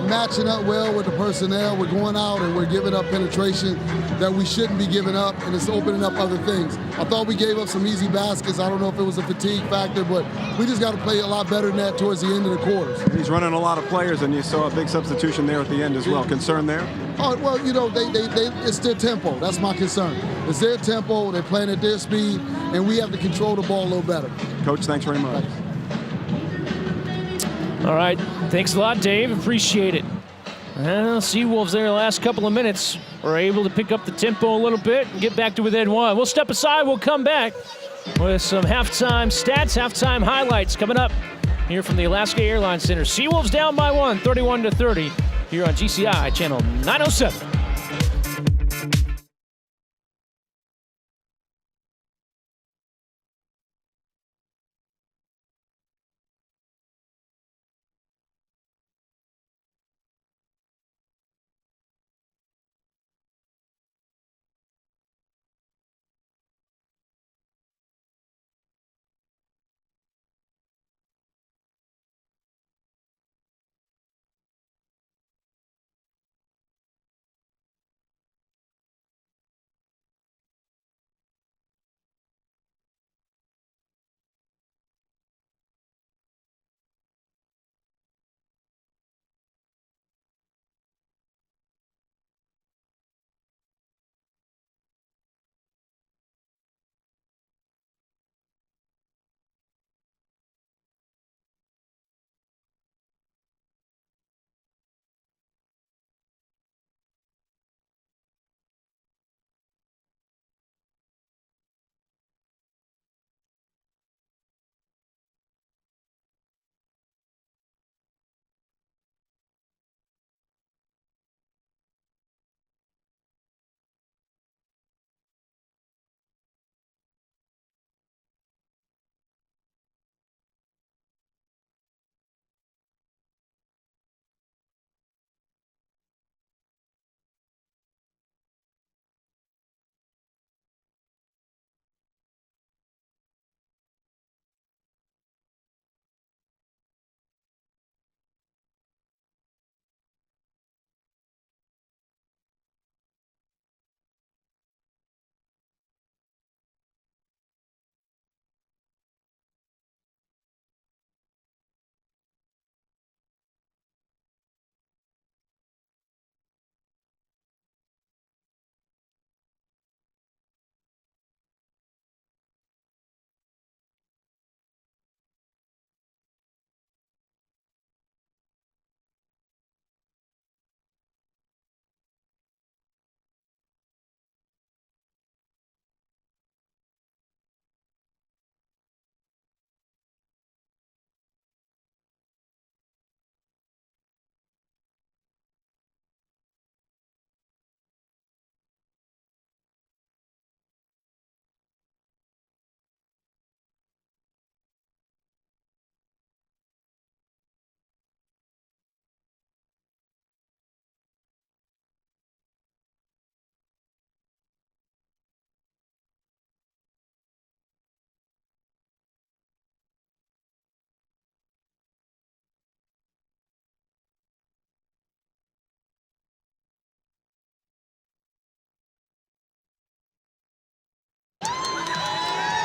matching up well with the personnel. We're going out and we're giving up penetration that we shouldn't be giving up, and it's opening up other things. I thought we gave up some easy baskets. I don't know if it was a fatigue factor, but we just got to play a lot better than that towards the end of the quarters. He's running a lot of players, and you saw a big substitution there at the end as well. Concern there? Oh, well, you know, it's their tempo. That's my concern. It's their tempo. They're playing at their speed, and we have to control the ball a little better. Coach, thanks very much. All right, thanks a lot, Dave. Appreciate it. Seawolves there the last couple of minutes were able to pick up the tempo a little bit and get back to within one. We'll step aside. We'll come back with some halftime stats, halftime highlights coming up here from the Alaska Airlines Center. Seawolves down by 1, 31-30 here on GCI Channel 907.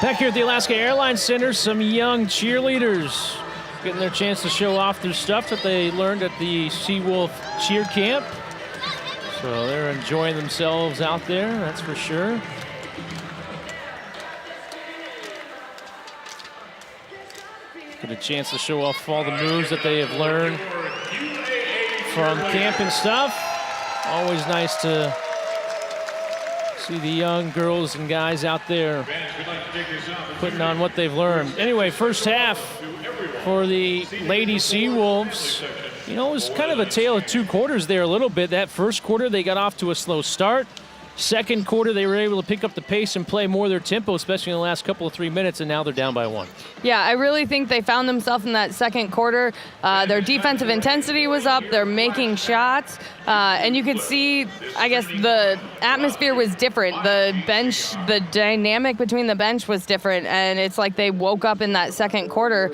Back here at the Alaska Airlines Center, some young cheerleaders getting their chance to show off their stuff that they learned at the Seawolf cheer camp. So they're enjoying themselves out there, that's for sure. Get a chance to show off all the moves that they have learned from camp and stuff. Always nice to see the young girls and guys out there putting on what they've learned. Anyway, first half for the Lady Seawolves. You know, it was kind of a tale of two quarters there a little bit. That first quarter, they got off to a slow start. Second quarter, they were able to pick up the pace and play more of their tempo, especially in the last couple of 3 minutes, and now they're down by 1. Yeah, I really think they found themselves in that second quarter. Their defensive intensity was up. They're making shots. And you could see, I guess, the atmosphere was different. The bench, the dynamic between the bench was different. And it's like they woke up in that second quarter,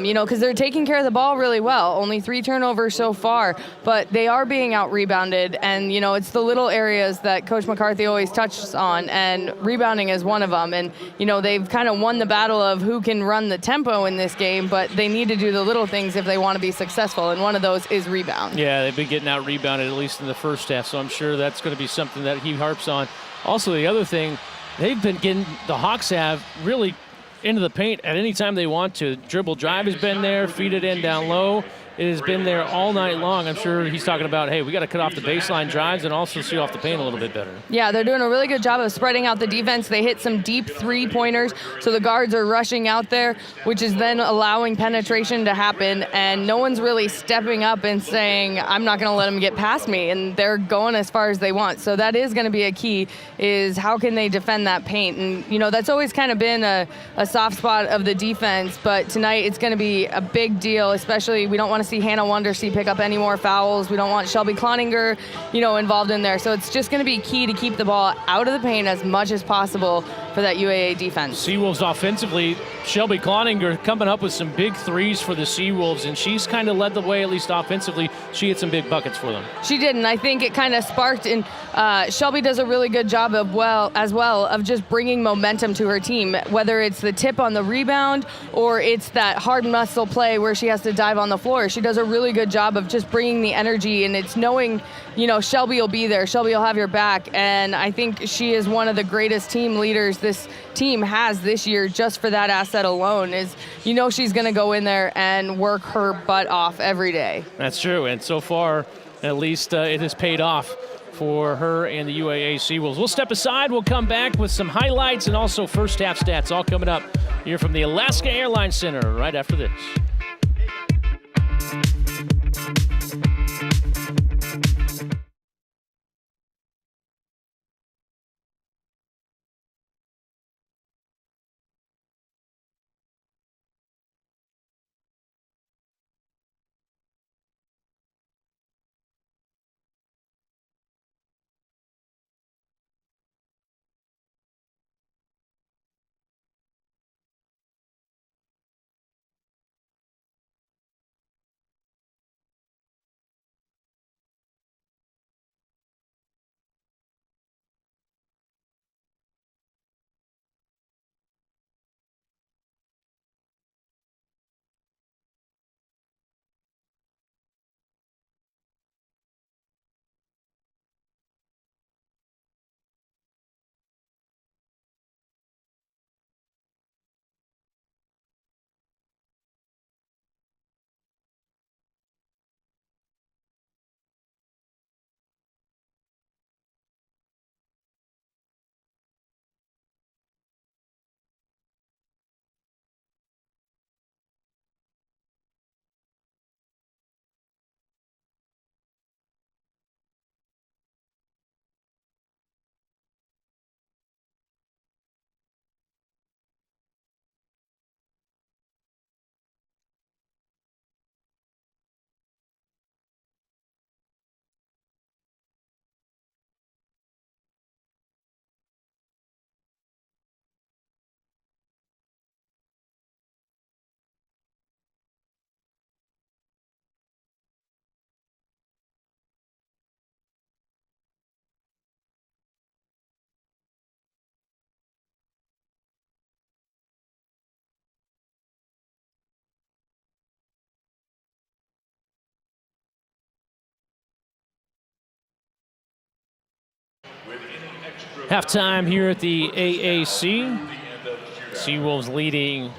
you know, because they're taking care of the ball really well. Only 3 turnovers so far, but they are being out-rebounded. And, you know, it's the little areas that Coach McCarthy always touches on, and rebounding is one of them. And, you know, they've kind of won the battle of who can run the tempo in this game, but they need to do the little things if they want to be successful, and one of those is rebound. Yeah, they've been getting out-rebounded, at least in the first half, so I'm sure that's going to be something that he harps on. Also, the other thing, they've been getting, the Hawks have really into the paint at any time they want to. Dribble drive has been there, feed it in down low. It has been there all night long. I'm sure he's talking about, hey, we got to cut off the baseline drives and also see off the paint a little bit better. Yeah, they're doing a really good job of spreading out the defense. They hit some deep three-pointers, so the guards are rushing out there, which is then allowing penetration to happen, and no one's really stepping up and saying, I'm not going to let them get past me, and they're going as far as they want. So that is going to be a key, is how can they defend that paint? And, you know, that's always kind of been a soft spot of the defense, but tonight it's going to be a big deal, especially we don't want to see Hannah Wondersea pick up any more fouls. We don't want Shelby CLONINGER, you know, involved in there. So it's just going to be key to keep the ball out of the paint as much as possible for that UAA defense. Seawolves offensively, Shelby CLONINGER coming up with some big threes for the Seawolves, and she's kind of led the way, at least offensively. She hit some big buckets for them. She did, and I think it kind of sparked, and Shelby does a really good job of of just bringing momentum to her team, whether it's the tip on the rebound or it's that hard muscle play where she has to dive on the floor. She does a really good job of just bringing the energy, and it's knowing, you know, Shelby will be there. Shelby will have your back, and I think she is one of the greatest team leaders this team has this year, just for that asset alone. Is, you know, she's going to go in there and work her butt off every day. That's true, and so far, at least it has paid off for her and the UAA Seawolves. We'll step aside. We'll come back with some highlights and also first half stats, all coming up here from the Alaska Airlines Center right after this. Halftime here at the AAC. Seawolves leading,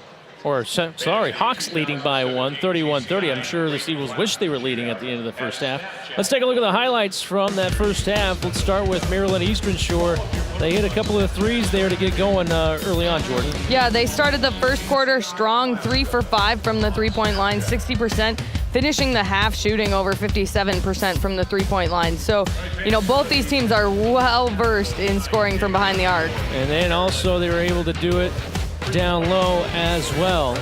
Hawks leading by 1, 31-30. I'm sure the Seawolves wish they were leading at the end of the first half. Let's take a look at the highlights from that first half. Let's start with Maryland Eastern Shore. They hit a couple of threes there to get going early on, Jordan. Yeah, they started the first quarter strong, 3 for 5 from the three-point line, 60%. Finishing the half shooting over 57% from the three-point line. So, both these teams are well-versed in scoring from behind the arc. And then also they were able to do it down low as well.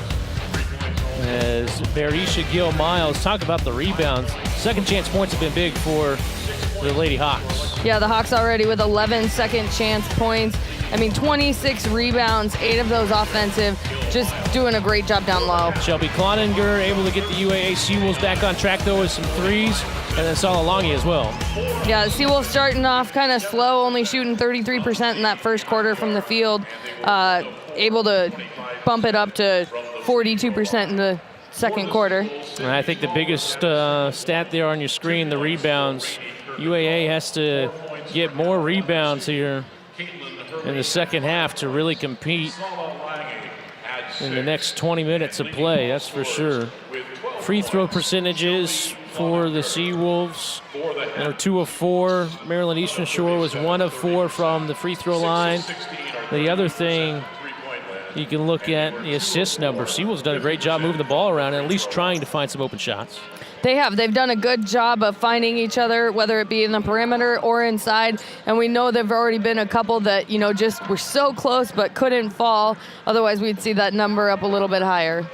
As Berisha Gill Miles, talk about the rebounds. Second chance points have been big for the Lady Hawks. Yeah, the Hawks already with 11 second chance points. 26 rebounds, 8 of those offensive. Just doing a great job down low. Shelby CLONINGER able to get the UAA Seawolves back on track, though, with some threes. And then Salalongi as well. Yeah, the Seawolves starting off kind of slow, only shooting 33% in that first quarter from the field. Able to bump it up to 42% in the second quarter. And I think the biggest stat there on your screen, the rebounds. UAA has to get more rebounds here in the second half to really compete in the next 20 minutes of play, that's for sure. Free throw percentages for the Seawolves. They're 2 of 4. Maryland Eastern Shore was 1 of 4 from the free throw line. The other thing you can look at the assist number. Seawolves done a great job moving the ball around and at least trying to find some open shots. They have. They've done a good job of finding each other, whether it be in the perimeter or inside. And we know there've already been a couple that, just were so close but couldn't fall. Otherwise, we'd see that number up a little bit higher.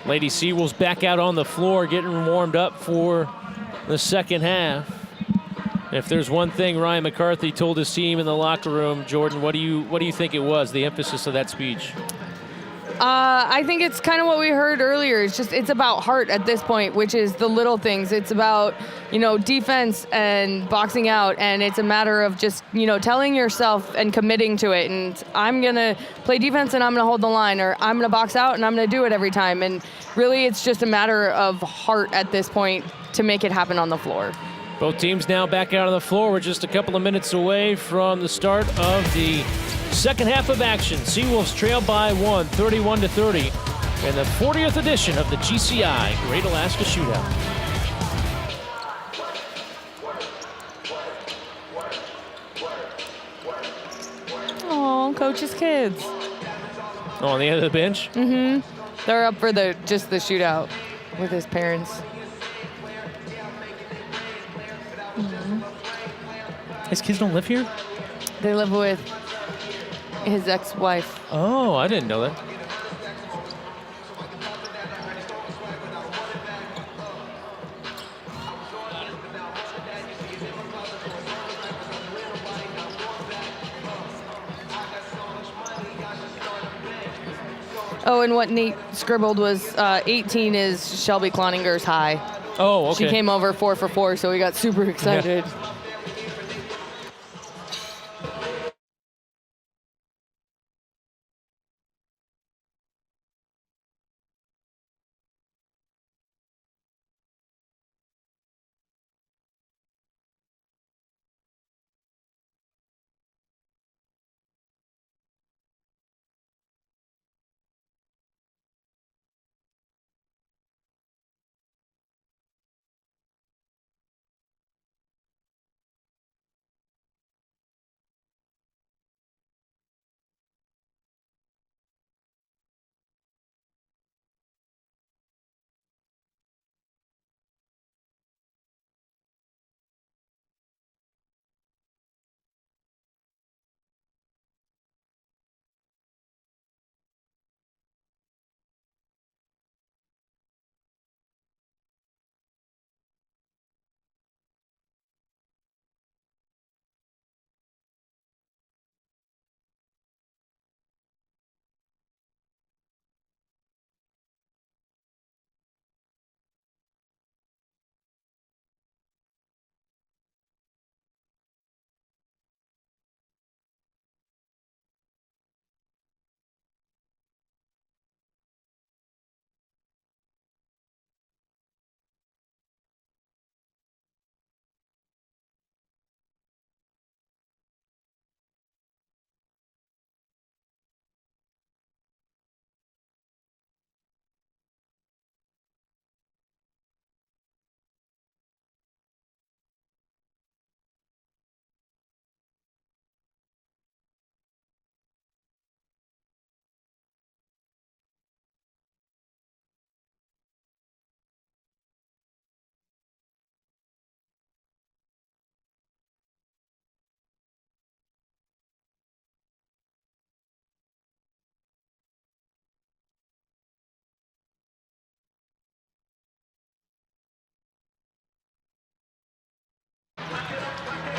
Lady Seawolves back out on the floor, getting warmed up for the second half. If there's one thing Ryan McCarthy told his team in the locker room, Jordan, what do you think it was, the emphasis of that speech? I think it's kind of what we heard earlier. It's about heart at this point, which is the little things. It's about, defense and boxing out, and it's a matter of just, telling yourself and committing to it. And I'm going to play defense and I'm going to hold the line, or I'm going to box out and I'm going to do it every time. And really, it's just a matter of heart at this point to make it happen on the floor. Both teams now back out on the floor. We're just a couple of minutes away from the start of the second half of action. Seawolves trail by 1, 31-30, in the 40th edition of the GCI Great Alaska Shootout. Oh, coach's kids. Oh, on the end of the bench? Mm-hmm. They're up for just the shootout with his parents. His kids don't live here? They live with his ex-wife. Oh, I didn't know that. Oh, and what Nate scribbled was 18 is Shelby CLONINGER's high. Oh, okay. She came over 4 for 4, so we got super excited. Yeah.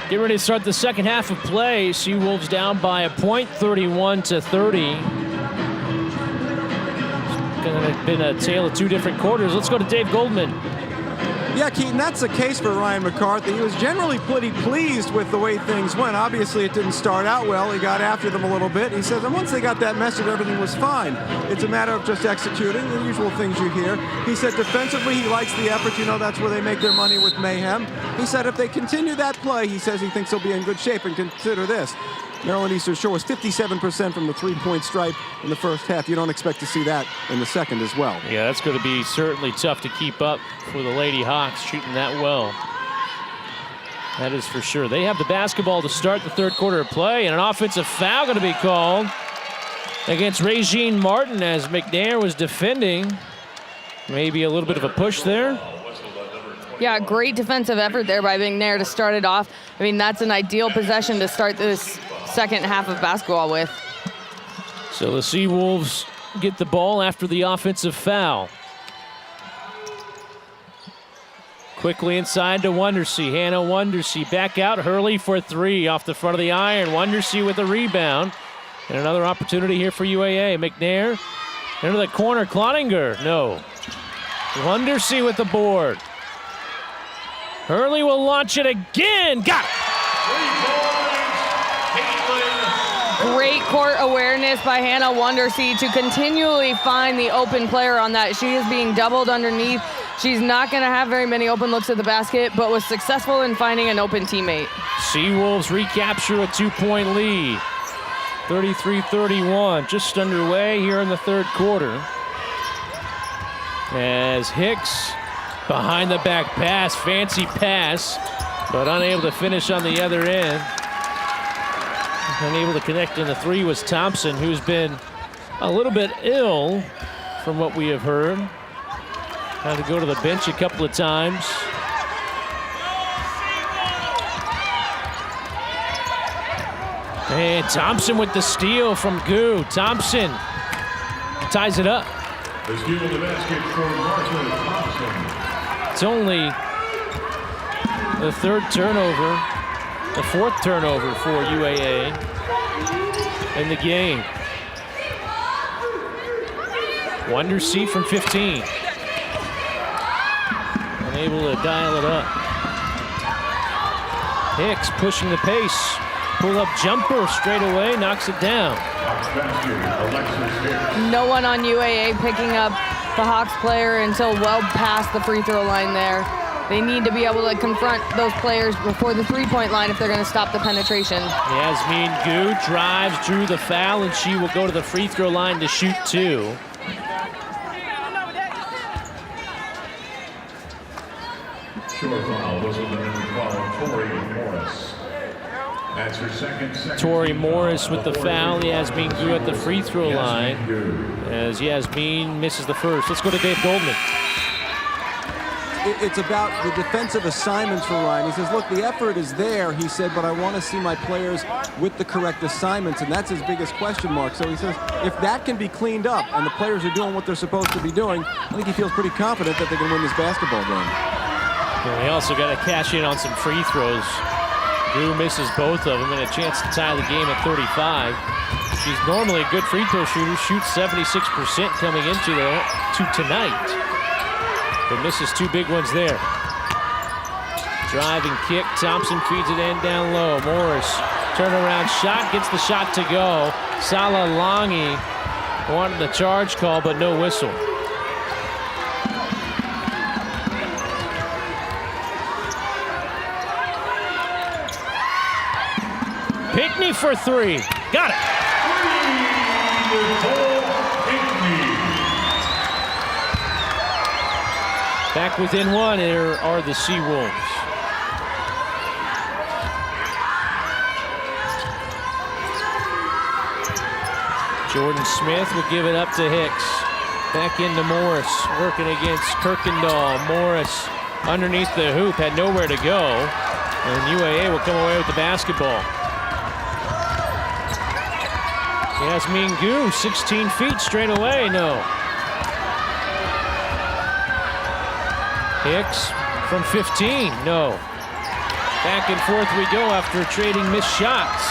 Get ready to start the second half of play. Seawolves down by a point, 31-30. It's going to have been a tale of two different quarters. Let's go to Dave Goldman. Yeah, Keaton, that's the case for Ryan McCarthy. He was generally pretty pleased with the way things went. Obviously, it didn't start out well. He got after them a little bit. He says, and once they got that message, everything was fine. It's a matter of just executing, the usual things you hear. He said defensively, he likes the effort. You know, that's where they make their money with Mayhem. He said if they continue that play, he says he thinks they'll be in good shape. And consider this. Maryland Eastern Shore was 57% from the three-point stripe in the first half. You don't expect to see that in the second as well. Yeah, that's going to be certainly tough to keep up for the Lady Hawks shooting that well. That is for sure. They have the basketball to start the third quarter of play, and an offensive foul going to be called against Regine Martin as McNair was defending. Maybe a little bit of a push there. Yeah, great defensive effort there by McNair to start it off. I mean, that's an ideal possession to start this second half of basketball with. So the Seawolves get the ball after the offensive foul. Quickly inside to Wondersea. Hannah Wondersea back out. Hurley for three off the front of the iron. Wondersea with a rebound. And another opportunity here for UAA. McNair into the corner. Cloninger. No. Wondersea with the board. Hurley will launch it again. Got it. Great court awareness by Hannah Wondersea to continually find the open player on that. She is being doubled underneath. She's not going to have very many open looks at the basket, but was successful in finding an open teammate. Seawolves recapture a 2-point lead. 33-31, just underway here in the third quarter. As Hicks behind the back pass, fancy pass, but unable to finish on the other end. Unable to connect in the three was Thompson, who's been a little bit ill from what we have heard. Had to go to the bench a couple of times. And Thompson with the steal from Gu. Thompson ties it up. The steal of the basket for Martha Thompson. It's only the third turnover, the fourth turnover for UAA in the game. Wondersea from 15. Unable to dial it up. Hicks pushing the pace. Pull-up jumper straight away, knocks it down. No one on UAA picking up the Hawks player until well past the free throw line there. They need to be able to confront those players before the three-point line if they're going to stop the penetration. Yasmin Gu drives, drew the foul, and she will go to the free throw line to shoot two. Short foul was on the number 12, Tori Morris. That's her second. Tori Morris with the foul. Yasmin Gu at the free throw line as Yasmin misses the first. Let's go to Dave Goldman. It's about the defensive assignments for Ryan. He says, look, the effort is there, he said, but I want to see my players with the correct assignments, and that's his biggest question mark. So he says, if that can be cleaned up and the players are doing what they're supposed to be doing, I think he feels pretty confident that they can win this basketball game. Well, he also got to cash in on some free throws. Gu misses both of them and a chance to tie the game at 35. She's normally a good free throw shooter, shoots 76% coming into tonight. But misses two big ones there. Driving kick, Thompson feeds it in down low. Morris, turnaround shot, gets the shot to go. Salah Longi wanted the charge call, but no whistle. Pinkney for three. Got it. Back within one, here are the Seawolves. Jordan Smith will give it up to Hicks. Back into Morris, working against Kirkendall. Morris underneath the hoop, had nowhere to go. And UAA will come away with the basketball. Yasmin Gu, 16 feet straight away, no. Hicks from 15, no. Back and forth we go after trading missed shots.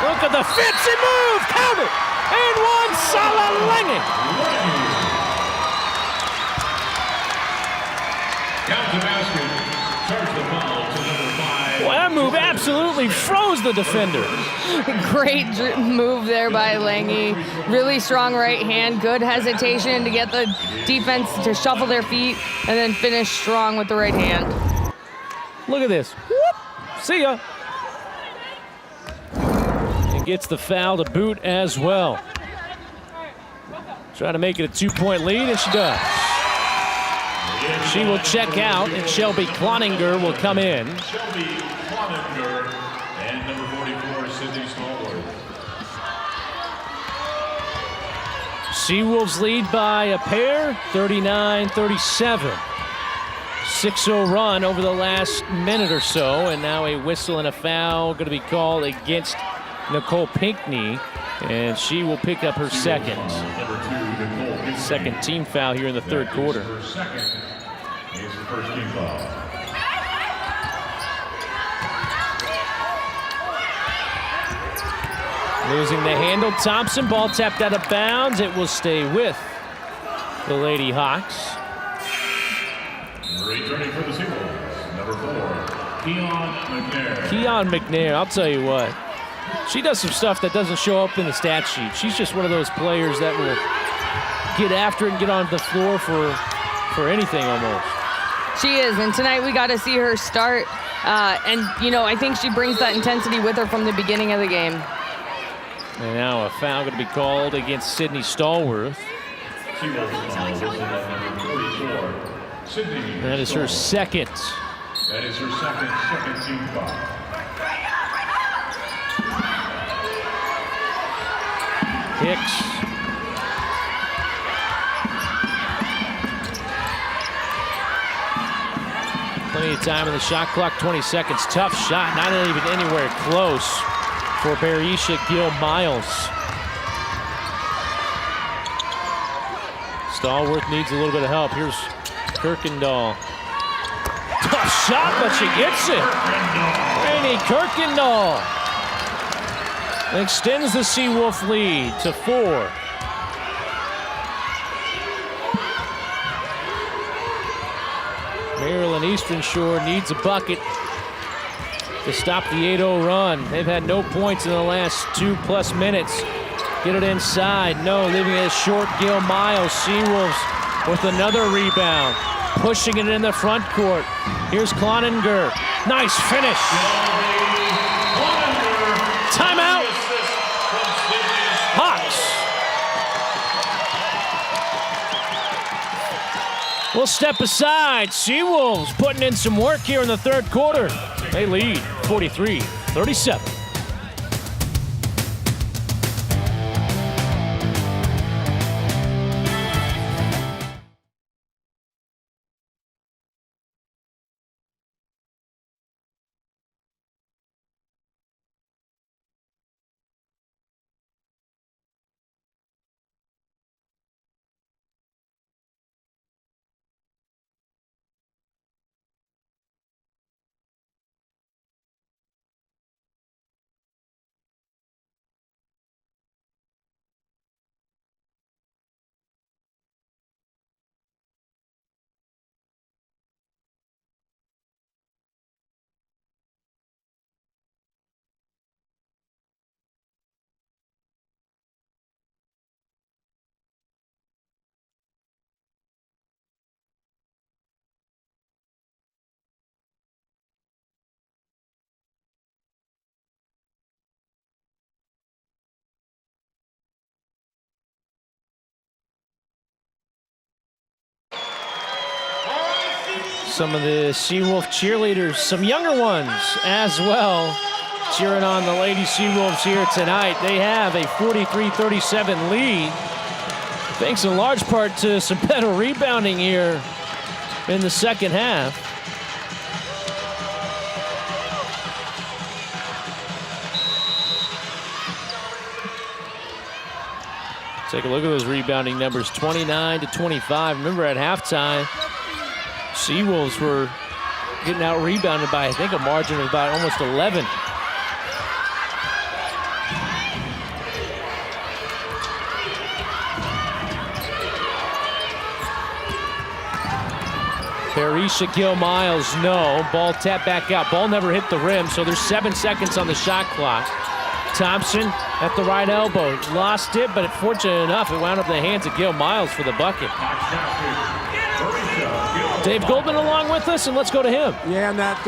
Look at the fancy move, count it, and one, Salalenge. Count the basket, charge the foul to number 5. Well, that move absolutely froze the defender. Great move there by Lange. Really strong right hand, good hesitation to get the defense to shuffle their feet and then finish strong with the right hand. Look at this. Whoop. See ya. And gets the foul to boot as well. Try to make it a 2-point lead, and she does. She will check out, and Shelby CLONINGER will come in. Shelby CLONINGER and number 44, Sydney Stallworth. Seawolves lead by a pair, 39-37. 6-0 run over the last minute or so, and now a whistle and a foul going to be called against Nicole Pinckney, and she will pick up her second team foul here in the third quarter. Her second is the first team foul. Losing the handle, Thompson, ball tapped out of bounds. It will stay with the Lady Hawks. Returning for the Seawolves, number 4, Keon McNair, I'll tell you what. She does some stuff that doesn't show up in the stat sheet. She's just one of those players that will get after it and get onto the floor for anything almost. She is, and tonight we got to see her start. And, you know, I think she brings that intensity with her from the beginning of the game. And now a foul going to be called against Sydney Stallworth. That is her second. That is her second team foul. Hicks. Plenty of time on the shot clock, 20 seconds. Tough shot, not even anywhere close for Barisha Gill-Miles. Stallworth needs a little bit of help. Here's Kirkendall. Tough shot, but she gets it. Rainey Kirkendall extends the Seawolf lead to 4. Maryland Eastern Shore needs a bucket to stop the 8-0 run. They've had no points in the last 2+ minutes. Get it inside. No, leaving it short. Gill-Miles. Seawolves with another rebound. Pushing it in the front court. Here's CLONINGER. Nice finish. Timeout. Hawks. We'll step aside. Seawolves putting in some work here in the third quarter. They lead 43-37. Some of the Seawolf cheerleaders, some younger ones as well, cheering on the Lady Seawolves here tonight. They have a 43-37 lead, thanks in large part to some better rebounding here in the second half. Take a look at those rebounding numbers, 29-25. Remember at halftime, Seawolves were getting out rebounded by, I think, a margin of about almost 11. Barisha Gill-Miles, no. Ball tapped back out. Ball never hit the rim, so there's 7 seconds on the shot clock. Thompson at the right elbow. Lost it, but fortunate enough, it wound up in the hands of Gill-Miles for the bucket. Dave Goldman along with us, and let's go to him. Yeah, and that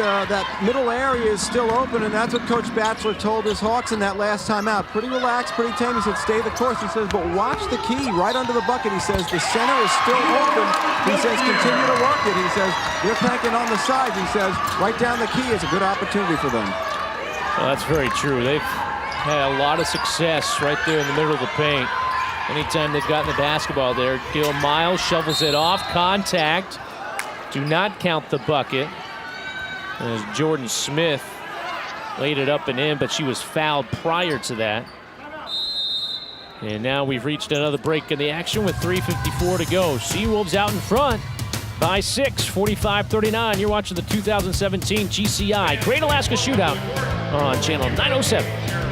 middle area is still open, and that's what Coach Batchelor told his Hawks in that last time out. Pretty relaxed, pretty tame. He said, stay the course. He says, but watch the key right under the bucket. He says, the center is still open. He says, continue to work it. He says, they're cranking on the sides. He says, right down the key is a good opportunity for them. Well, that's very true. They've had a lot of success right there in the middle of the paint. Anytime they've gotten the basketball there, Gill-Miles shovels it off. Contact. Do not count the bucket. As Jordan Smith laid it up and in, but she was fouled prior to that. And now we've reached another break in the action with 3:54 to go. Seawolves out in front by 6, 45-39. You're watching the 2017 GCI Great Alaska Shootout on channel 907.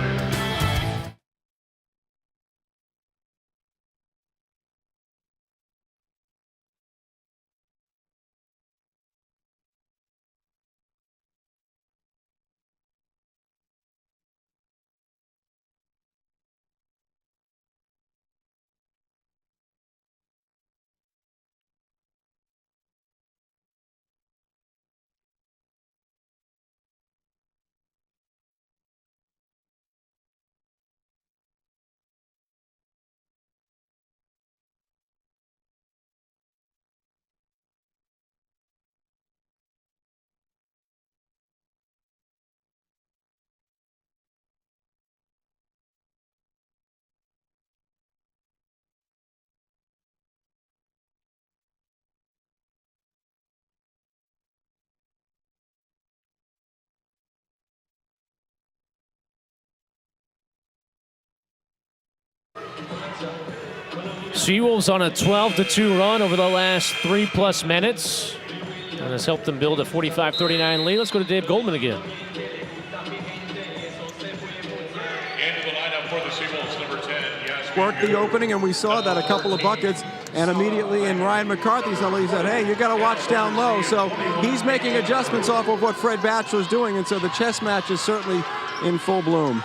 Seawolves on a 12-2 run over the last 3+ minutes. And has helped them build a 45-39 lead. Let's go to Dave Goldman again. Into the lineup for the Seawolves, number 10. Yes, Worked the opening, and we saw that a couple of buckets, and immediately in Ryan McCarthy's number, he said, hey, you got to watch down low. So he's making adjustments off of what Fred Batchelor's doing, and so the chess match is certainly in full bloom.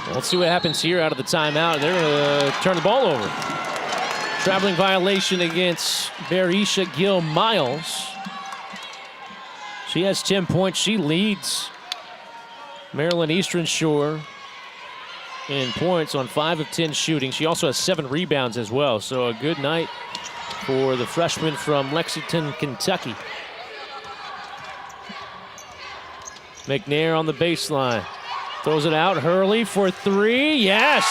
Well, let's see what happens here out of the timeout. They're going to turn the ball over. Traveling violation against Barisha Gill-Miles. She has 10 points. She leads Maryland Eastern Shore in points on 5 of 10 shooting. She also has 7 rebounds as well. So a good night for the freshman from Lexington, Kentucky. McNair on the baseline. Throws it out. Hurley for 3. Yes!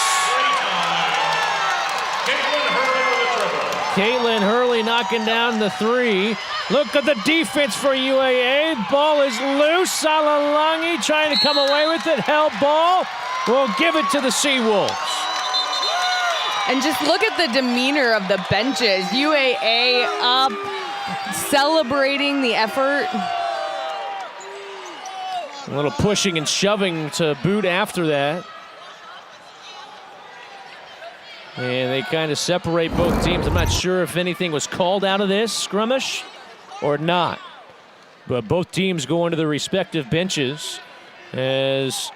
Caitlin Hurley knocking down the 3. Look at the defense for UAA. Ball is loose. Salalangi trying to come away with it. Held ball. We'll give it to the Seawolves. And just look at the demeanor of the benches. UAA up, celebrating the effort. A little pushing and shoving to boot after that. And they kind of separate both teams. I'm not sure if anything was called out of this skirmish or not. But both teams go into their respective benches as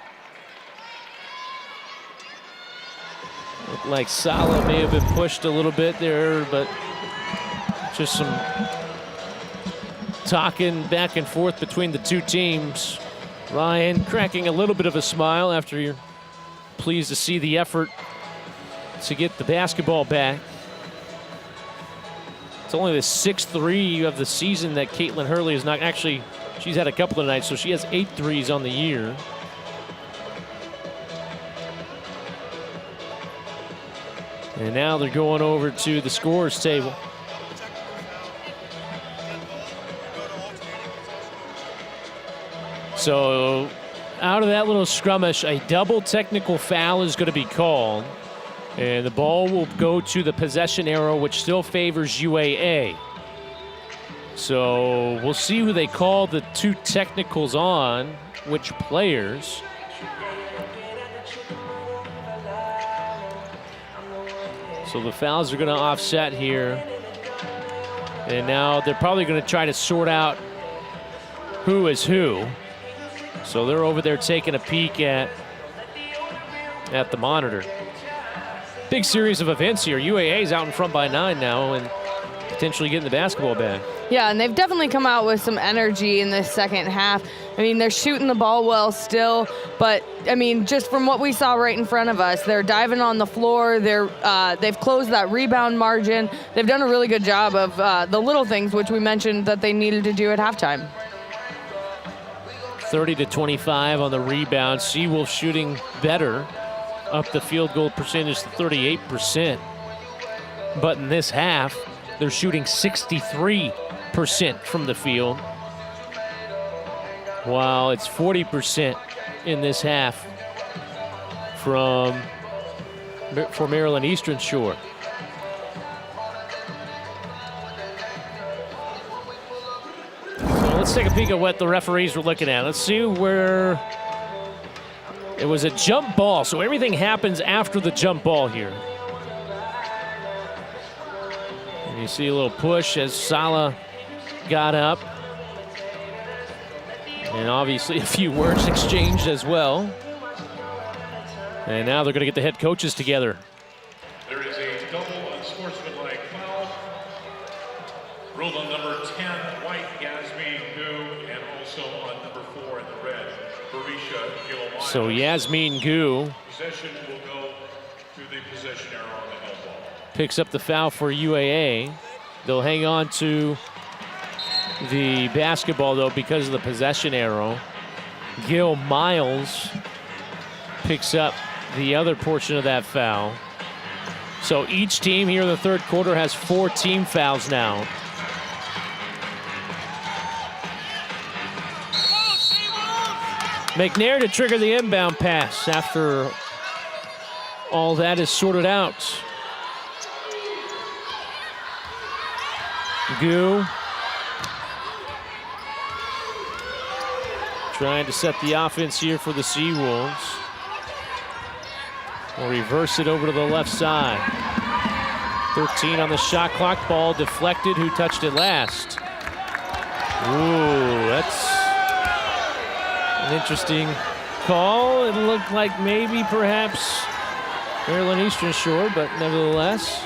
looked like Sala may have been pushed a little bit there, but just some talking back and forth between the two teams. Ryan cracking a little bit of a smile after you're pleased to see the effort to get the basketball back. It's only the 6th 3 of the season that Caitlin Hurley is not actually, she's had a couple of nights, so she has 8 threes on the year. And now they're going over to the scorers table. So out of that little skirmish, a double technical foul is going to be called. And the ball will go to the possession arrow, which still favors UAA. So we'll see who they call the 2 technicals on, which players. So the fouls are going to offset here. And now they're probably going to try to sort out who is who. So they're over there taking a peek at the monitor. Big series of events here. UAA's out in front by 9 now and potentially getting the basketball back. Yeah, and they've definitely come out with some energy in this second half. I mean, they're shooting the ball well still, but I mean, just from what we saw right in front of us, they're diving on the floor. They've closed that rebound margin. They've done a really good job of the little things, which we mentioned that they needed to do at halftime. 30-25 on the rebound. Seawolves shooting better, up the field goal percentage to 38%. But in this half, they're shooting 63% from the field, while it's 40% in this half for Maryland Eastern Shore. So let's take a peek at what the referees were looking at. Let's see where it was a jump ball. So everything happens after the jump ball here. And you see a little push as Sala got up. And obviously a few words exchanged as well. And now they're going to get the head coaches together. There is a double unsportsmanlike foul. Ruled on number 10, white, Yasmin Gu, and also on number 4 in the red, Barisha Gilmore. So Yasmin Gu Possession will go to the possession arrow on the help ball. picks up the foul for UAA. They'll hang on to the basketball, though, because of the possession arrow. Gil Miles picks up the other portion of that foul. So each team here in the third quarter has 4 team fouls now. McNair to trigger the inbound pass after all that is sorted out. Gu trying to set the offense here for the Seawolves. We'll reverse it over to the left side. 13 on the shot clock. Ball deflected. Who touched it last? Ooh, that's an interesting call. It looked like maybe perhaps Maryland Eastern Shore, but nevertheless,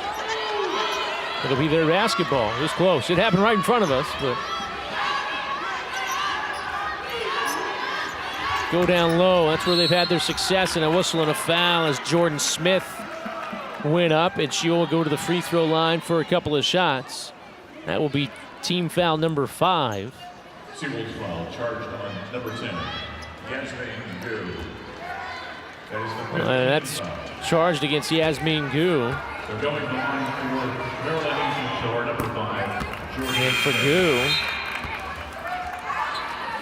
it'll be their basketball. It was close. It happened right in front of us, but go down low. That's where they've had their success, and a whistle and a foul as Jordan Smith went up, and she will go to the free throw line for a couple of shots. That will be team foul number 5. Seawolves foul charged on number 10, Yasmin Gu. That is the That's foul. charged against Yasmin Gu. So going to the line for Maryland Eastern Shore, number 5, Jordan And for Gu,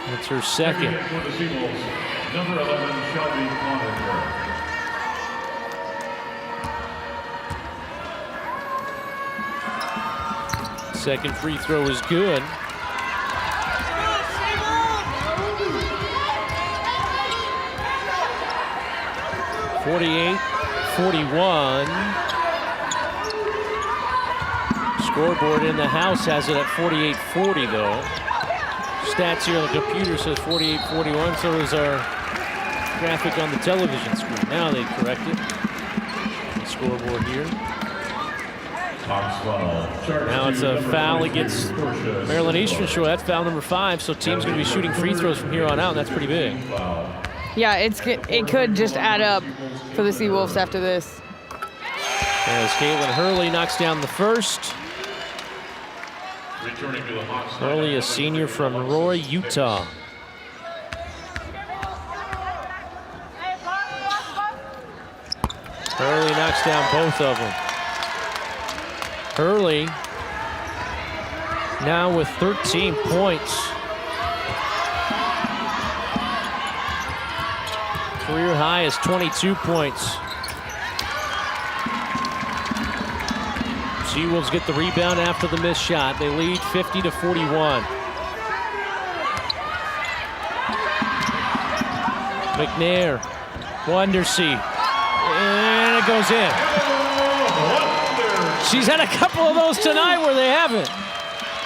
that's her second. For the Seawolves, number 11, Shelby CLONINGER. Second free throw is good. (48-41). Scoreboard in the house has it at 48-40 though. Stats here on the computer says 48-41, so is our graphic on the television screen. Now they correct it. The scoreboard here. Now it's a foul against Maryland Eastern Shore. That's foul number 5, so team's going to be shooting free throws from here on out, and that's pretty big. Yeah, it could just add up for the Seawolves after this. As Caitlin Hurley knocks down the first. Hurley, a senior from Roy, Utah. Hurley knocks down both of them. Hurley now with 13 points. Career high is 22 points. Seawolves get the rebound after the missed shot. They lead 50-41. McNair, Wondersea, and it goes in. She's had a couple of those tonight where they haven't.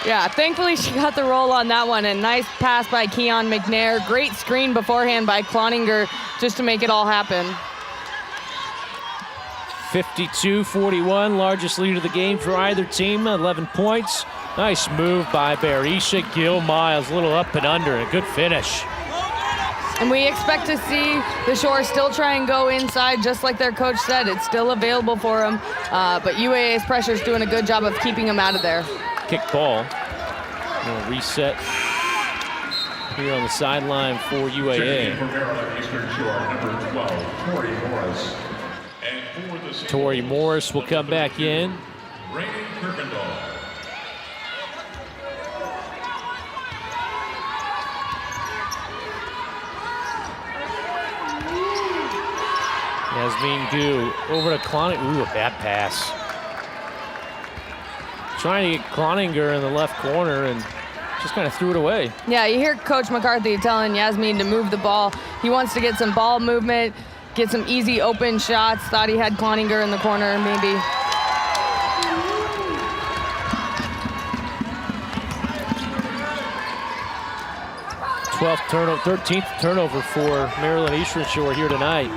Yeah, thankfully she got the roll on that one, and nice pass by Keon McNair. Great screen beforehand by Cloninger just to make it all happen. 52-41, largest lead of the game for either team, 11 points. Nice move by Barisha. Gil Miles, a little up and under, a good finish. And we expect to see the Shore still try and go inside, just like their coach said. It's still available for them, but UAA's pressure is doing a good job of keeping them out of there. Kick ball. We'll reset here on the sideline for UAA. For Maryland Eastern Shore, number 12, Tori Morris. And for the Tori Morris will come back in. Rainey Kirkendall. Yasmin Gu over to Cloninger. Ooh, a bad pass. Trying to get Cloninger in the left corner and just kind of threw it away. Yeah, you hear Coach McCarthy telling Yasmin to move the ball. He wants to get some ball movement, get some easy open shots. Thought he had Cloninger in the corner, maybe. Turnover, 13th turnover for Maryland Eastern Shore here tonight.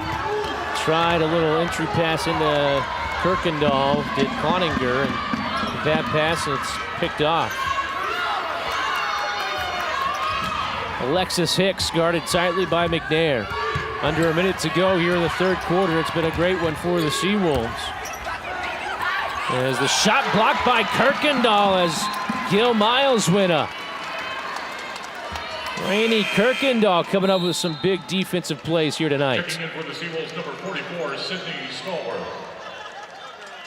Tried a little entry pass into Kirkendall, did Cloninger, and a bad pass, and it's picked off. Alexis Hicks guarded tightly by McNair. Under a minute to go here in the third quarter. It's been a great one for the Seawolves. As the shot blocked by Kirkendall as Gil Miles went up. Rainey Kirkendall coming up with some big defensive plays here tonight. Checking in for the Seawolves, number 44, Sydney Stallworth.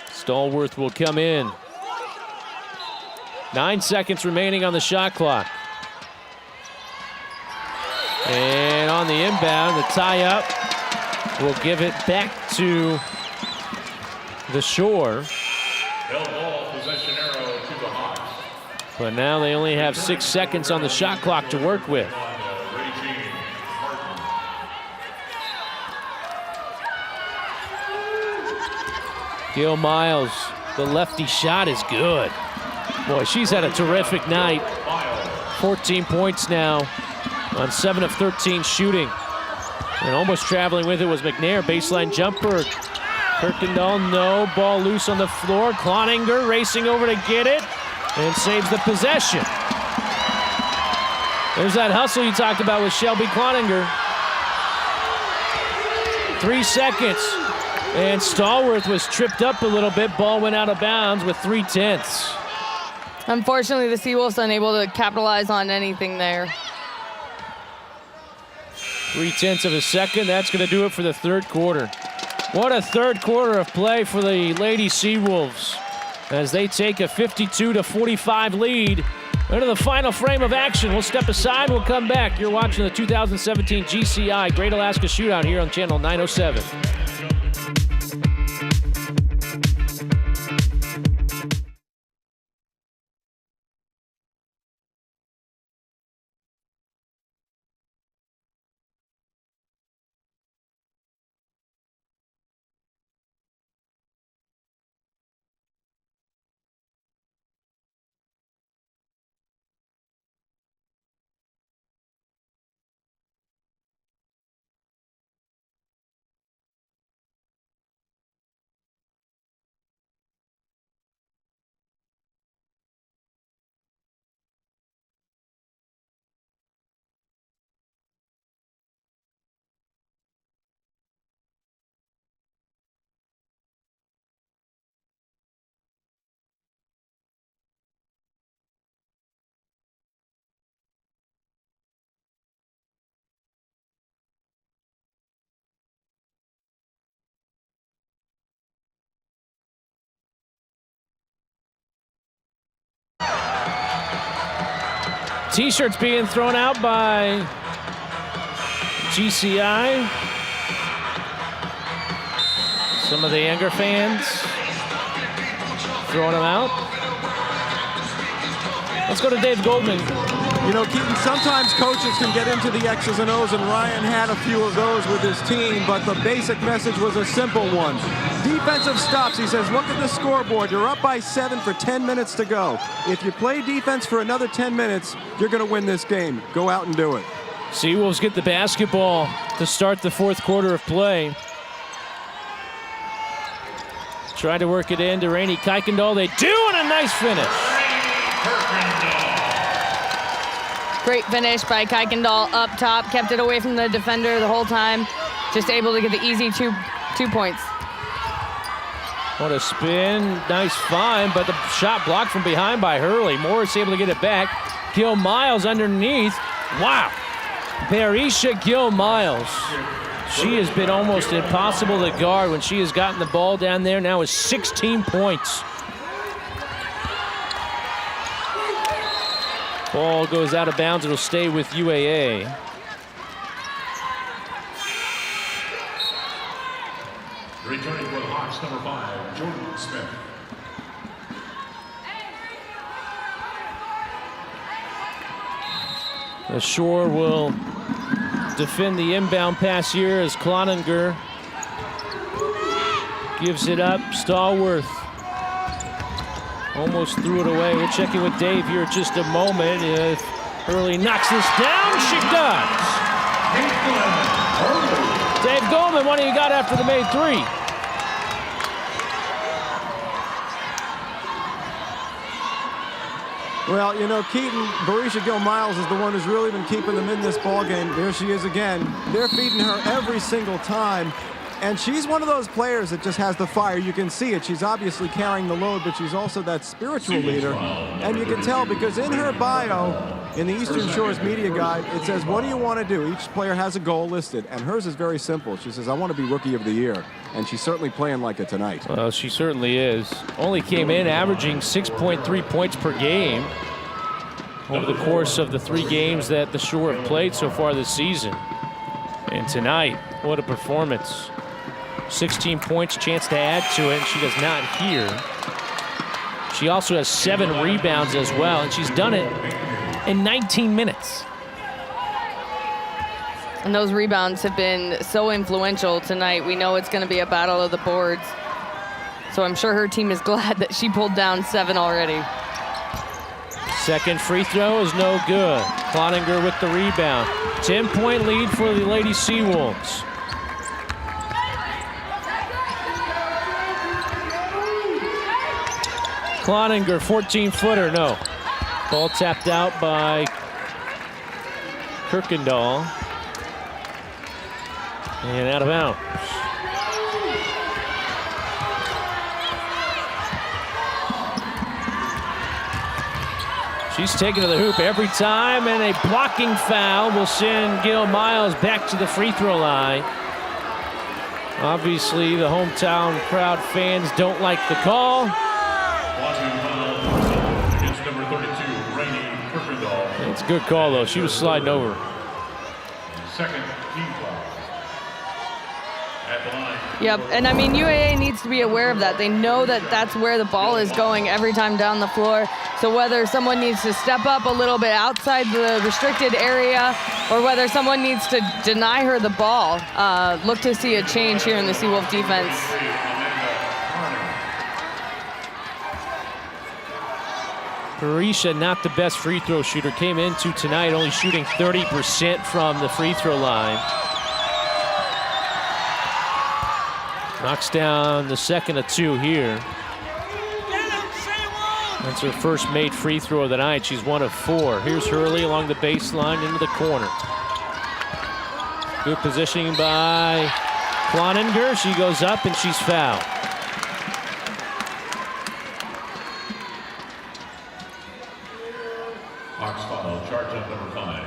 Stallworth will come in. 9 seconds remaining on the shot clock. And on the inbound, the tie-up will give it back to the Shore. Held ball, possession arrow to the Hawks. But now they only have 6 seconds on the shot clock to work with. Gil Miles, the lefty shot is good. Boy, she's had a terrific night. 14 points now on 7 of 13 shooting. And almost traveling with it was McNair, baseline jumper. Kirkendall, no, ball loose on the floor. Cloninger racing over to get it and saves the possession. There's that hustle you talked about with Shelby Cloninger. 3 seconds. And Stallworth was tripped up a little bit. Ball went out of bounds with 3/10. Unfortunately, the Seawolves unable to capitalize on anything there. 3/10 of a second. That's going to do it for the third quarter. What a third quarter of play for the Lady Seawolves as they take a 52-45 lead into the final frame of action. We'll step aside. We'll come back. You're watching the 2017 GCI Great Alaska Shootout here on Channel 907. T-shirts being thrown out by GCI. Some of the younger fans throwing him out. Let's go to Dave Goldman. You know, Keaton, sometimes coaches can get into the X's and O's, and Ryan had a few of those with his team, but the basic message was a simple one. Defensive stops. He says, look at the scoreboard. You're up by 7 for 10 minutes to go. If you play defense for another 10 minutes, you're going to win this game. Go out and do it. Seawolves get the basketball to start the fourth quarter of play. Tried to work it in to Rainey Kuykendall. They do, and a nice finish. Great finish by Kuykendall up top. Kept it away from the defender the whole time. Just able to get the easy two points. What a spin. Nice find, but the shot blocked from behind by Hurley. Morris able to get it back. Gil Miles underneath. Wow. Barisha Gil Miles. She has been almost impossible to guard when she has gotten the ball down there. Now is 16 points. Ball goes out of bounds. It'll stay with UAA. Returning for the Hawks, number 5, Jordan Smith. The Shore will defend the inbound pass here as Cloninger gives it up. Stallworth almost threw it away. We'll check in with Dave here in just a moment. If Hurley knocks this down, she does. Dave Goldman, what do you got after the made three? Well, you know, Keaton, Barisha Gil Miles is the one who's really been keeping them in this ball game. There she is again. They're feeding her every single time. And she's one of those players that just has the fire. You can see it. She's obviously carrying the load, but she's also that spiritual leader. And you can tell because in her bio, in the Eastern Shores media guide, it says, what do you want to do? Each player has a goal listed, and hers is very simple. She says, I want to be Rookie of the Year. And she's certainly playing like it tonight. Well, she certainly is. Only came in averaging 6.3 points per game over the course of the 3 games that the Shore have played so far this season. And tonight, what a performance. 16 points, chance to add to it, and she does not here. She also has 7 rebounds as well, and she's done it in 19 minutes. And those rebounds have been so influential tonight. We know it's going to be a battle of the boards. So I'm sure her team is glad that she pulled down 7 already. Second free throw is no good. Cloninger with the rebound. 10-point lead for the Lady Seawolves. Cloninger, 14-footer, no. Ball tapped out by Kuykendall. And out of bounds. She's taken to the hoop every time, and a blocking foul will send Gil Miles back to the free throw line. Obviously, the hometown crowd fans don't like the call. Against number 32, Rainey Kuykendall. It's a good call, though. She was sliding over. Second team foul. At the line. Yep, and I mean, UAA needs to be aware of that. They know that that's where the ball is going every time down the floor. So whether someone needs to step up a little bit outside the restricted area or whether someone needs to deny her the ball, look to see a change here in the Seawolf defense. Barisha, not the best free throw shooter, came into tonight only shooting 30% from the free throw line. Knocks down the second of 2 here. That's her first made free throw of the night. She's 1 of 4. Here's Hurley along the baseline into the corner. Good positioning by Cloninger. She goes up and she's fouled. Hawks foul, charge up number 5.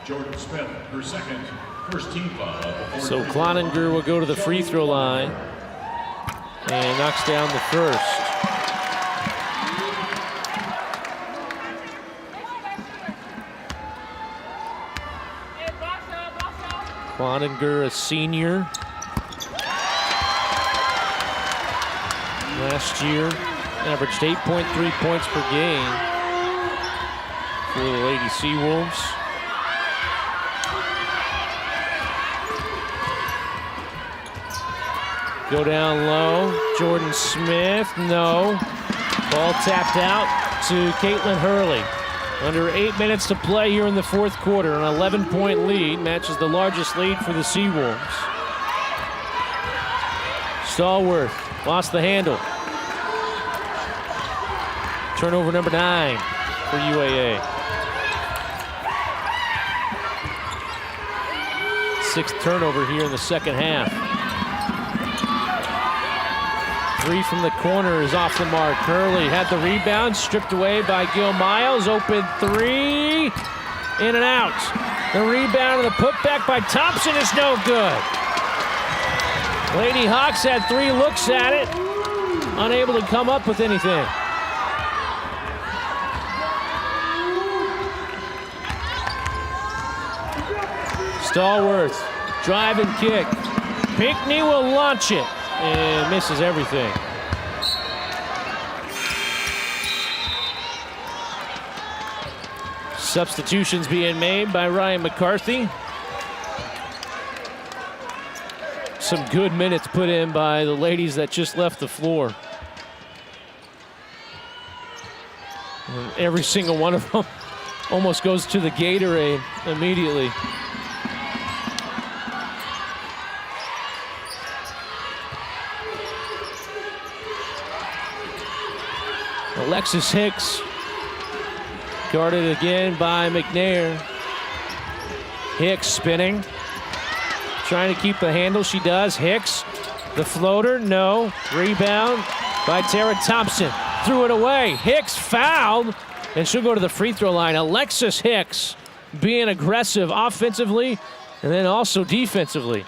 Jordan Smith, her first team foul. So Cloninger will go to the free throw line and knocks down the first. Cloninger, a senior last year. Averaged 8.3 points per game for the Lady Seawolves. Go down low. Jordan Smith, no. Ball tapped out to Caitlin Hurley. Under 8 minutes to play here in the fourth quarter. An 11-point lead matches the largest lead for the Seawolves. Stallworth lost the handle. Turnover number 9 for UAA. 6th turnover here in the second half. 3 from the corner is off the mark. Hurley had the rebound, stripped away by Gil Miles. Open 3, in and out. The rebound and the putback by Thompson is no good. Lady Hawks had 3 looks at it, unable to come up with anything. Stallworth, drive and kick. Pinckney will launch it and misses everything. Substitutions being made by Ryan McCarthy. Some good minutes put in by the ladies that just left the floor. And every single one of them almost goes to the Gatorade immediately. Alexis Hicks, guarded again by McNair. Hicks spinning, trying to keep the handle, she does. Hicks, the floater, no. Rebound by Tara Thompson, threw it away. Hicks fouled, and she'll go to the free throw line. Alexis Hicks being aggressive offensively and then also defensively.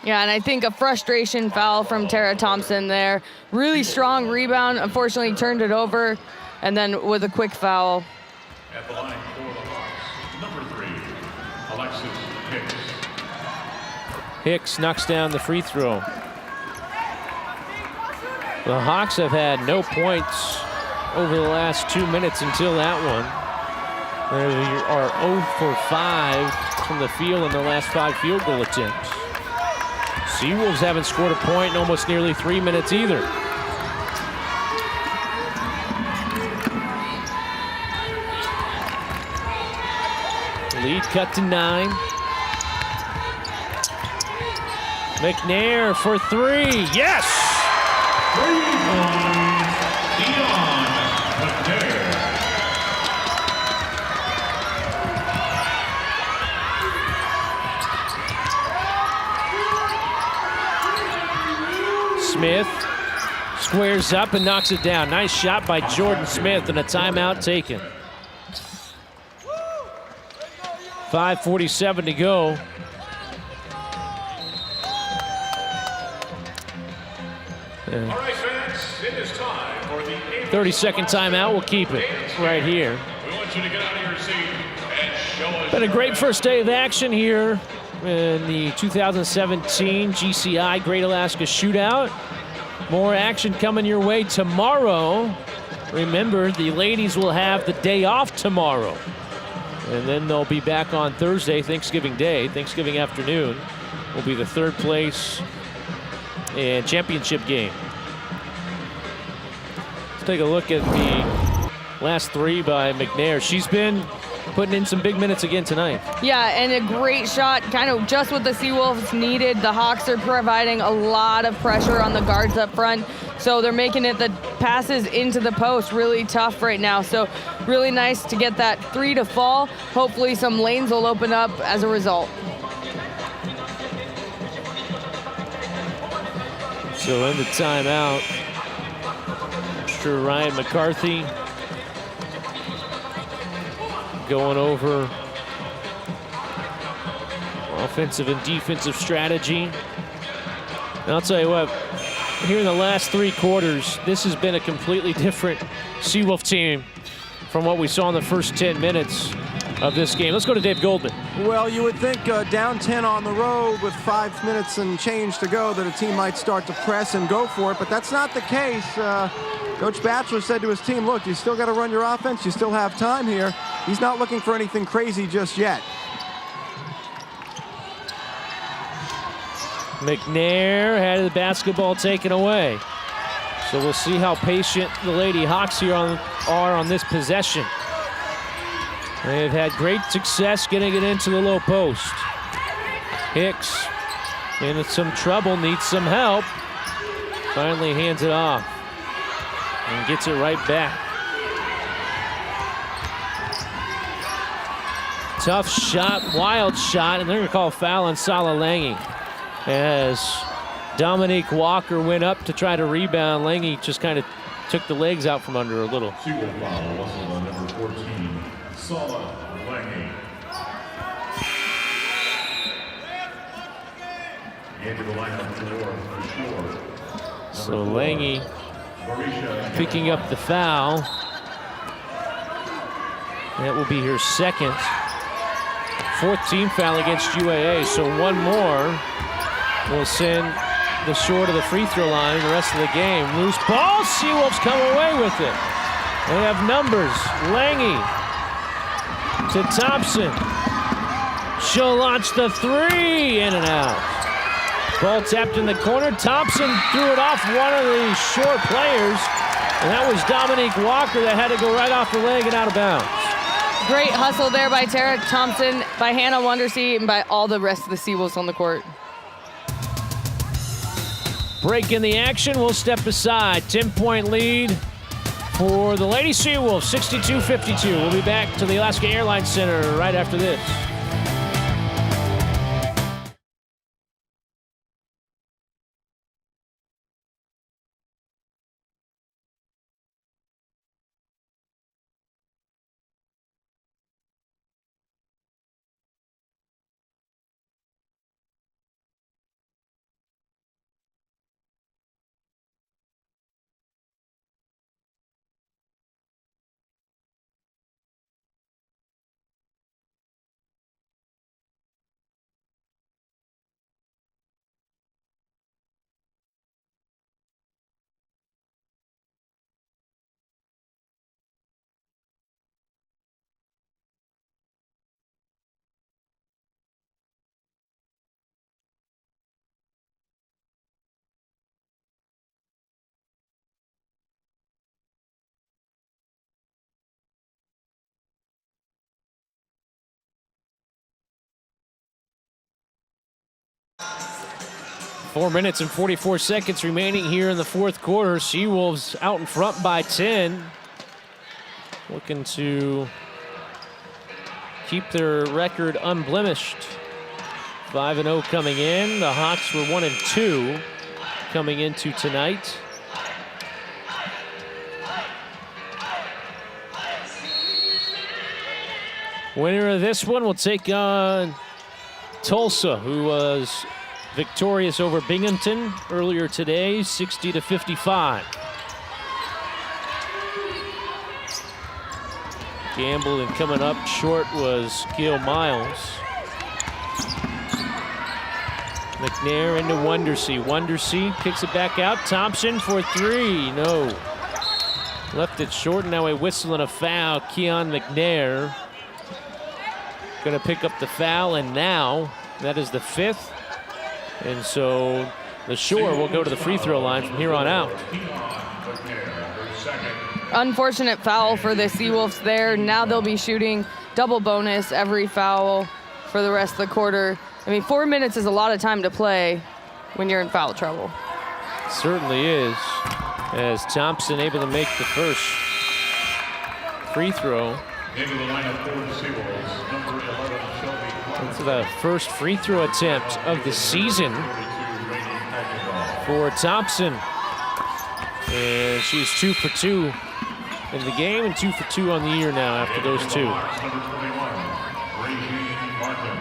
Yeah, and I think a frustration foul from Tara Thompson there. Really strong rebound, unfortunately turned it over, and then with a quick foul. At the line for the Hawks, number 3, Alexis Hicks. Hicks knocks down the free throw. The Hawks have had no points over the last 2 minutes until that one. They are 0 for 5 from the field in the last 5 field goal attempts. Seawolves haven't scored a point in almost nearly 3 minutes either. Lead cut to 9. McNair for 3, yes! Smith squares up and knocks it down. Nice shot by Jordan Smith and a timeout taken. 5:47 to go. All right, fans, it is time for the 30-second timeout. We'll keep it right here. We want you to get out of your seat and show us. Been a great first day of action here in the 2017 GCI Great Alaska Shootout. More action coming your way tomorrow. Remember, the ladies will have the day off tomorrow. And then they'll be back on Thursday, Thanksgiving Day. Thanksgiving afternoon will be the 3rd place and championship game. Let's take a look at the last 3 by McNair. She's been putting in some big minutes again tonight. Yeah, and a great shot, kind of just what the Seawolves needed. The Hawks are providing a lot of pressure on the guards up front, so they're making it the passes into the post really tough right now. So really nice to get that 3 to fall. Hopefully some lanes will open up as a result. So in the timeout, Mr. Ryan McCarthy going over offensive and defensive strategy. And I'll tell you what, here in the last 3 quarters, this has been a completely different Seawolf team from what we saw in the first 10 minutes of this game. Let's go to Dave Goldman. Well, you would think down 10 on the road with 5 minutes and change to go that a team might start to press and go for it, but that's not the case. Coach Batchelor said to his team, look, you still got to run your offense. You still have time here. He's not looking for anything crazy just yet. McNair had the basketball taken away. So we'll see how patient the Lady Hawks here are on this possession. They've had great success getting it into the low post. Hicks in some trouble, needs some help. Finally hands it off and gets it right back. Tough shot, wild shot, and they're gonna call a foul on Sala Lange as Dominique Walker went up to try to rebound. Lange just kind of took the legs out from under a little. Single foul, also on number 14, Sala Lange. Into the lineup for Shore. So Lange picking up the foul. That will be her second. 4th team foul against UAA, so one more will send the Shore to the free throw line the rest of the game. Loose ball, Seawolves come away with it. They have numbers. Lange to Thompson. She'll launch the three, in and out. Ball tapped in the corner. Thompson threw it off one of the Shore players, and that was Dominique Walker that had to go right off the leg and out of bounds. Great hustle there by Tara Thompson, by Hannah Wonderseed, and by all the rest of the Seawolves on the court. Break in the action, we'll step aside. 10-point lead for the Lady Seawolves, 62-52. We'll be back to the Alaska Airlines Center right after this. Four minutes and 44 seconds remaining here in the fourth quarter. Seawolves out in front by 10. Looking to keep their record unblemished. 5-0 coming in. The Hawks were 1-2 coming into tonight. Winner of this one will take on Tulsa, who was victorious over Binghamton earlier today, 60-55. Gamble, and coming up short was Gail Miles. McNair into Wondersea. Wondersea kicks it back out. Thompson for three. No. Left it short, and now a whistle and a foul. Keon McNair gonna pick up the foul, and now that is the fifth. And so the Shore will go to the free throw line from here on out. Unfortunate foul for the Seawolves there. Now they'll be shooting double bonus every foul for the rest of the quarter. I mean, 4 minutes is a lot of time to play when you're in foul trouble. Certainly is, as Thompson able to make the first free throw. Into the lineup for the Seawolves, number 11, Shelby. It's the first free throw attempt of the season for Thompson. And she's 2 for 2 in the game and 2 for 2 on the year now after those two. Number 21, Regine Martin.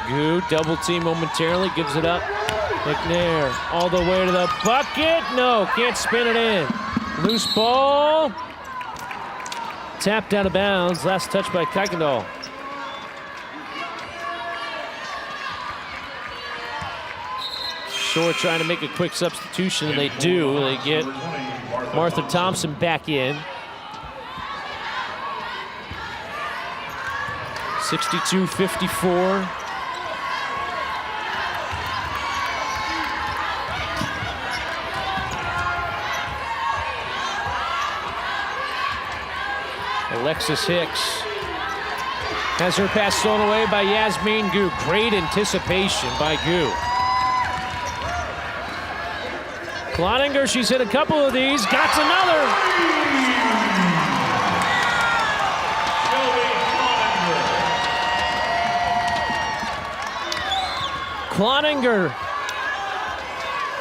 Good double team momentarily, gives it up. McNair all the way to the bucket. No, can't spin it in. Loose ball. tapped out of bounds. Last touch by Kuykendall. Shore trying to make a quick substitution, and they do. They get Martha Thompson back in. 62-54. Alexis Hicks has her pass stolen away by Yasmin Gu. Great anticipation by Gu. Cloninger, she's hit a couple of these, got another. Cloninger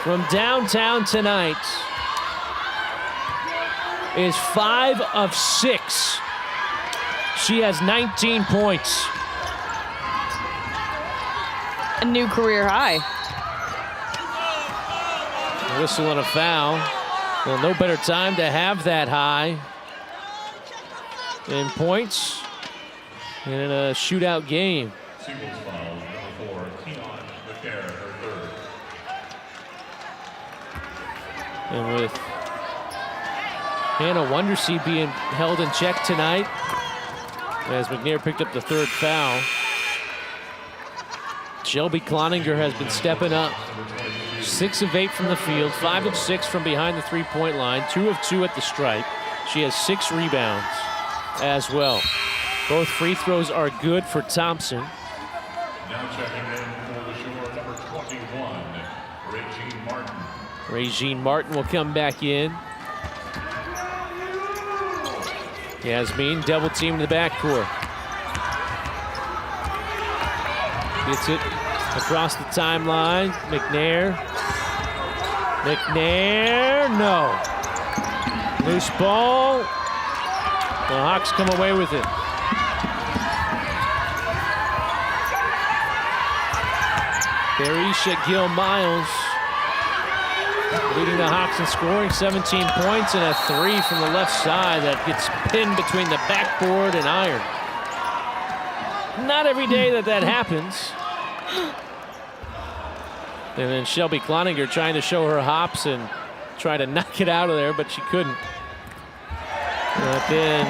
from downtown tonight is 5 of 6. She has 19 points. A new career high. A whistle and a foul. Well, no better time to have that high in points in a shootout game. Singles foul, number 4, Keon McNair, her third. And with Hannah Wondersea being held in check tonight, as McNair picked up the third foul. Shelby Cloninger has been stepping up. 6 of 8 from the field, 5 of 6 from behind the three-point line, 2 of 2 at the stripe. She has 6 rebounds as well. Both free throws are good for Thompson. Now checking in for the Shore, number 21, Regine Martin. Regine Martin will come back in. Yasmin double team in the backcourt. Gets it across the timeline. McNair. McNair, no. Loose ball. The Hawks come away with it. Barisha Gill-Miles leading the Hawks in scoring, 17 points and a 3 from the left side that gets pinned between the backboard and iron. Not every day that happens. And then Shelby Cloninger trying to show her hops and try to knock it out of there, but she couldn't. But then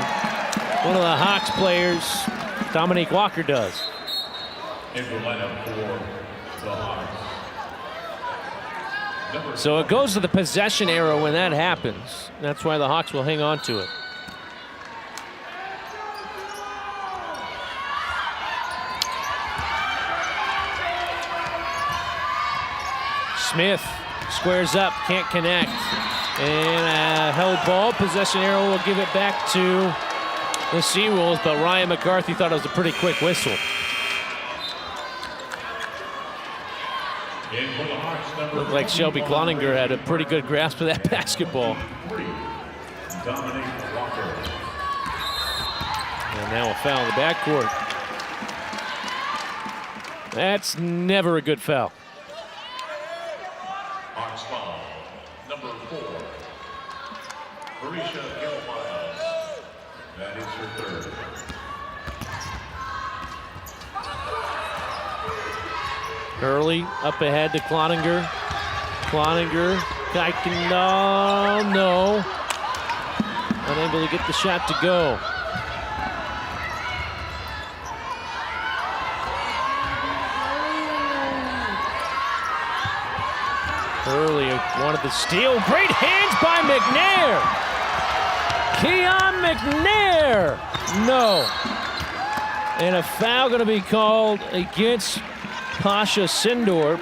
one of the Hawks players, Dominique Walker, does. In the lineup for the Hawks. So it goes to the possession arrow when that happens. That's why the Hawks will hang on to it. Smith squares up, can't connect. And a held ball, possession arrow will give it back to the Seawolves, but Ryan McCarthy thought it was a pretty quick whistle. Looked like Shelby Cloninger had a pretty good grasp of that basketball. And now a foul in the backcourt. That's never a good foul. Hawks foul, number 4, Barisha Gill-Miles. That is her third. Hurley up ahead to Cloninger. Cloninger, Kuykendall, no. Unable to get the shot to go. Hurley wanted the steal. Great hands by McNair. Keon McNair, no. And a foul going to be called against Portia Sindor.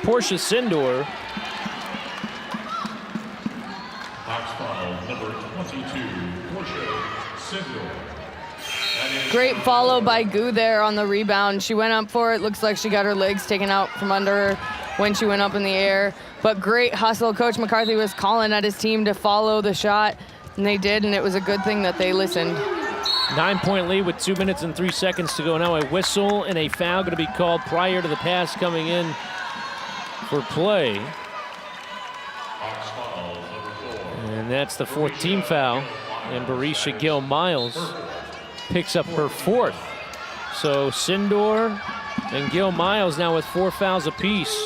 Hawks foul, number 22, Portia Sindor. Great follow by Gu there on the rebound. She went up for it. Looks like she got her legs taken out from under her when she went up in the air. But great hustle. Coach McCarthy was calling at his team to follow the shot, and they did, and it was a good thing that they listened. 9-point lead with 2 minutes and 3 seconds to go. Now a whistle and a foul going to be called prior to the pass coming in for play. Hawks foul, number 4. And that's the 4th team foul. And Barisha Gill-Miles picks up her 4th. So Sindor and Gil Miles now with 4 fouls apiece.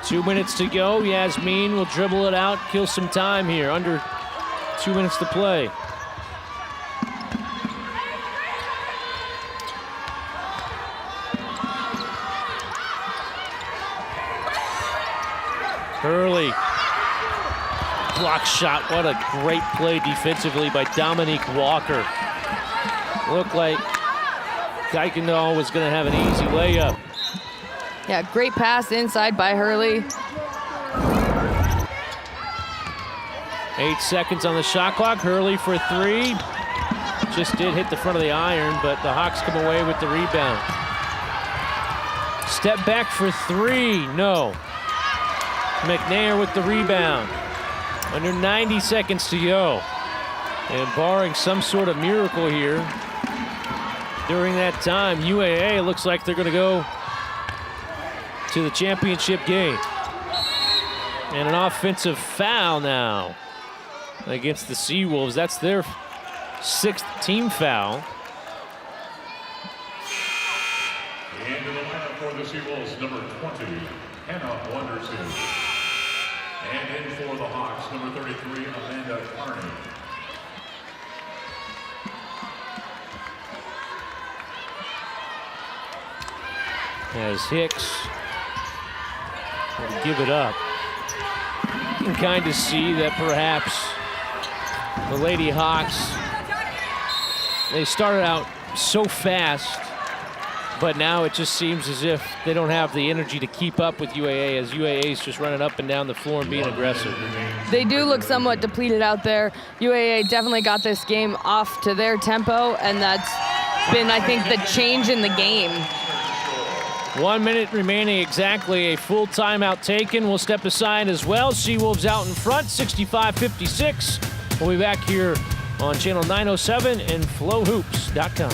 2 minutes to go. Yasmin will dribble it out, kill some time here. Under 2 minutes to play. Hurley. Block shot. What a great play defensively by Dominique Walker. Looked like Kuykendall was going to have an easy layup. Yeah, great pass inside by Hurley. 8 seconds on the shot clock. Hurley for 3. Just did hit the front of the iron, but the Hawks come away with the rebound. Step back for 3. No. McNair with the rebound. Under 90 seconds to go. And barring some sort of miracle here, during that time, UAA looks like they're going to go to the championship game. And an offensive foul now against the Seawolves. That's their 6th team foul. Into the lineup for the Seawolves, number 20, Hannah Wonderson. And in for the Hawks, number 33, Amanda Carney. As Hicks will give it up. You can kind of see that perhaps the Lady Hawks, they started out so fast, but now it just seems as if they don't have the energy to keep up with UAA, as UAA is just running up and down the floor and being aggressive. They do look somewhat depleted out there. UAA definitely got this game off to their tempo, and that's been, I think, the change in the game. 1 minute remaining exactly. A full timeout taken. We'll step aside as well. Seawolves out in front, 65-56. We'll be back here on channel 907 and flowhoops.com.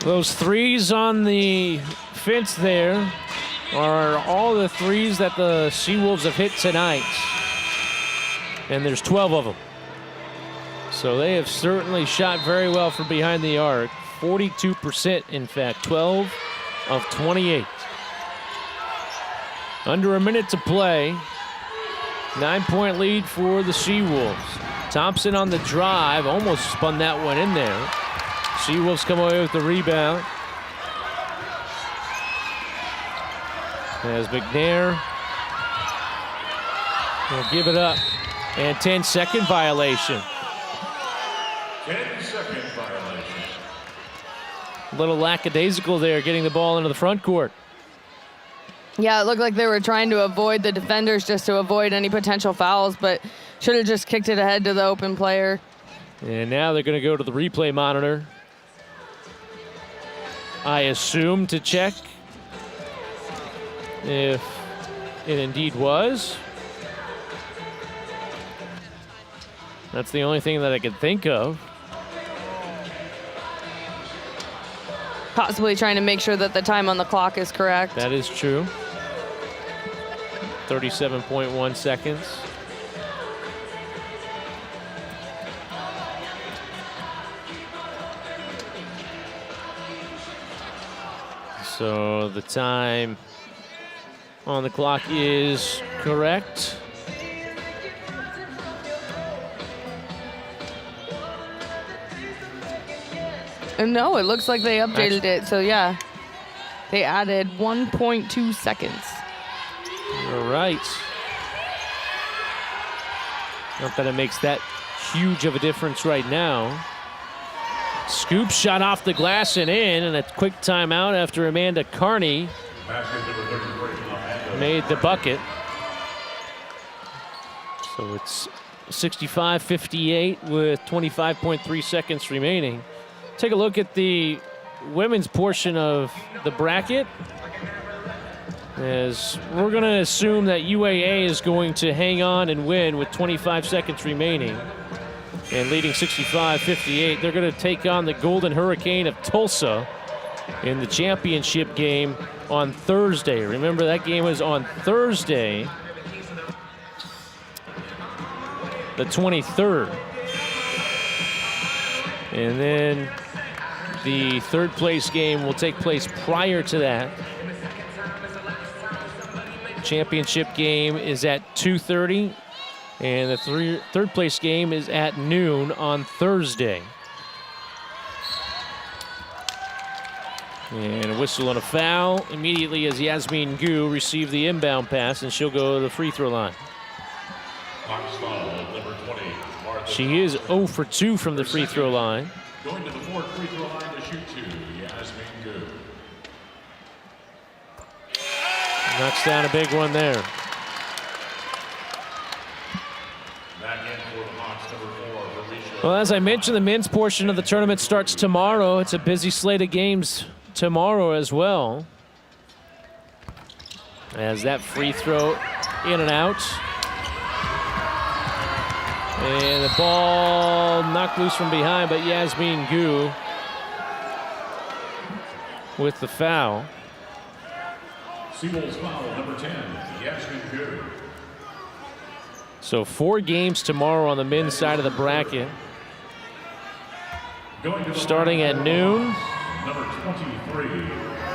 Those threes on the fence there are all the threes that the Seawolves have hit tonight. And there's 12 of them. So they have certainly shot very well from behind the arc. 42%, in fact, 12 of 28. Under a minute to play. 9-point lead for the Seawolves. Thompson on the drive, almost spun that one in there. Seawolves come away with the rebound. As McNair will give it up. And 10-second violation. 10-second violation. A little lackadaisical there, getting the ball into the front court. Yeah, it looked like they were trying to avoid the defenders just to avoid any potential fouls, but should have just kicked it ahead to the open player. And now they're going to go to the replay monitor. I assume to check if it indeed was. That's the only thing that I could think of. Possibly trying to make sure that the time on the clock is correct. That is true. 37.1 seconds. So the time on the clock is correct. No, it looks like they updated it. So yeah, they added 1.2 seconds. All right. Not that it makes that huge of a difference right now. Scoop shot off the glass and in, and a quick timeout after Amanda Carney made the bucket. So it's 65-58 with 25.3 seconds remaining. Take a look at the women's portion of the bracket, as we're going to assume that UAA is going to hang on and win with 25 seconds remaining and leading 65-58. They're going to take on the Golden Hurricane of Tulsa in the championship game on Thursday. Remember, that game is on Thursday, the 23rd. And then the third place game will take place prior to that. Championship game is at 2:30, and the third place game is at noon on Thursday. And a whistle and a foul immediately as Yasmin Gu received the inbound pass, and she'll go to the free throw line. She is 0 for 2 from the free throw line. Going to the fourth free throw line to shoot 2, Yasmin Gu. Knocks down a big one there. Back in for the Hawks, number 4, Felicia. Well, as I mentioned, the men's portion of the tournament starts tomorrow. It's a busy slate of games tomorrow as well, as that free throw in and out. And the ball knocked loose from behind, but Yasmin Gu with the foul. Seawolves foul, number 10, Yasmin Gu. So 4 games tomorrow on the men's side of the bracket. Starting at noon, number 23.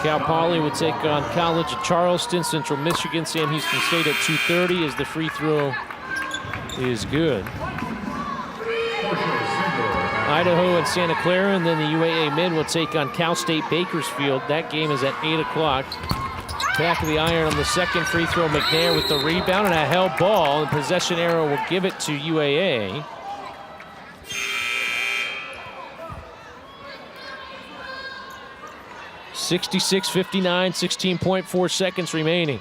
Cal Poly would take on College of Charleston. Central Michigan, Sam Houston State at 2:30 as the free throw is good. Idaho and Santa Clara, and then the UAA men will take on Cal State Bakersfield. That game is at 8 o'clock. Back of the iron on the second free throw, McNair with the rebound and a held ball. The possession arrow will give it to UAA. (66-59), 16.4 seconds remaining.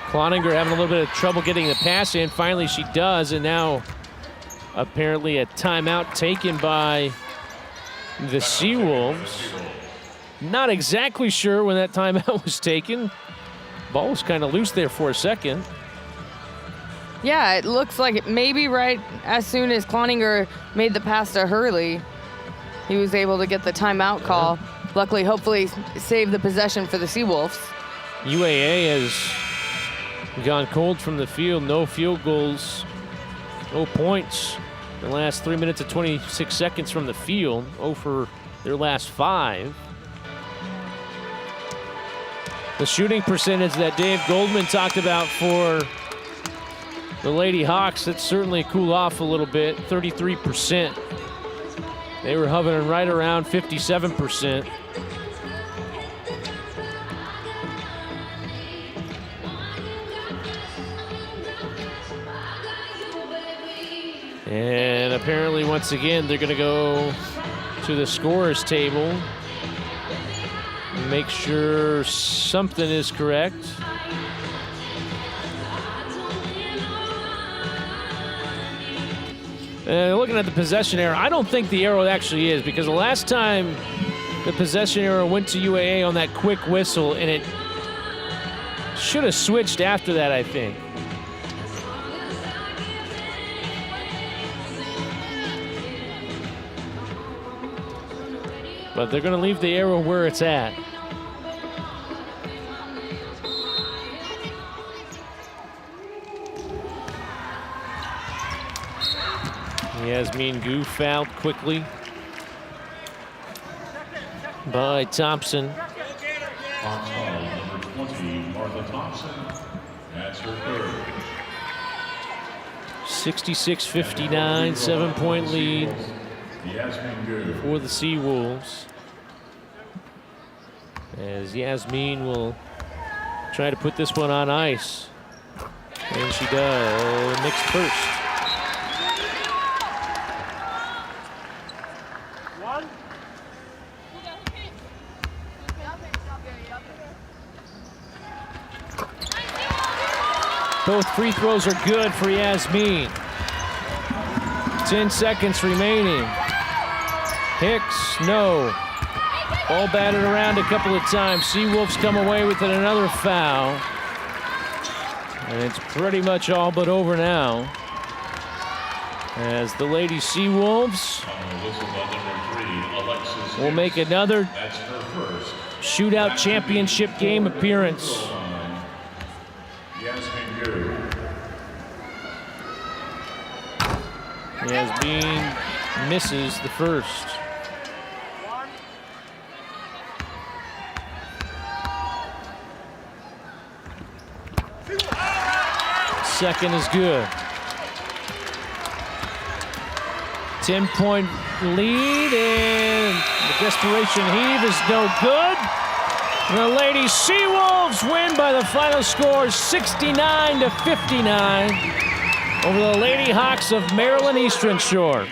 Cloninger having a little bit of trouble getting the pass in. Finally, she does, and now apparently a timeout taken by the Seawolves. Not exactly sure when that timeout was taken. Ball was kind of loose there for a second. Yeah, it looks like it maybe right as soon as Cloninger made the pass to Hurley, he was able to get the timeout call. Luckily, hopefully, save the possession for the Seawolves. UAA has gone cold from the field. No field goals, no points. The last 3 minutes and 26 seconds from the field. 0 for their last 5. The shooting percentage that Dave Goldman talked about for the Lady Hawks, that's certainly cooled off a little bit, 33%. They were hovering right around 57%. And apparently, once again, they're going to go to the scorer's table, make sure something is correct. Looking at the possession arrow, I don't think the arrow actually is, because the last time the possession arrow went to UAA on that quick whistle, and it should have switched after that, I think. But they're going to leave the arrow where it's at. Yasmin Gu fouled quickly by Thompson. On foul, number 20, Martha Thompson. That's her third. 66-59, 7-point lead for the Seawolves. As Yasmin will try to put this one on ice. And she does. Mixed first. Both free throws are good for Yasmin. 10 seconds remaining. Hicks, no. Ball batted around a couple of times. Seawolves come away with another foul. And it's pretty much all but over now. As the Lady Seawolves will make another shootout championship game appearance. Yasmin misses the first. Second is good. 10-point lead, and the desperation heave is no good. The Lady Seawolves win by the final score 69-59 over the Lady Hawks of Maryland Eastern Shore.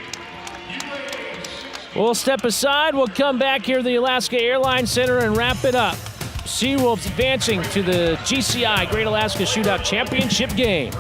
We'll step aside. We'll come back here to the Alaska Airlines Center and wrap it up. Seawolves advancing to the GCI Great Alaska Shootout Championship game.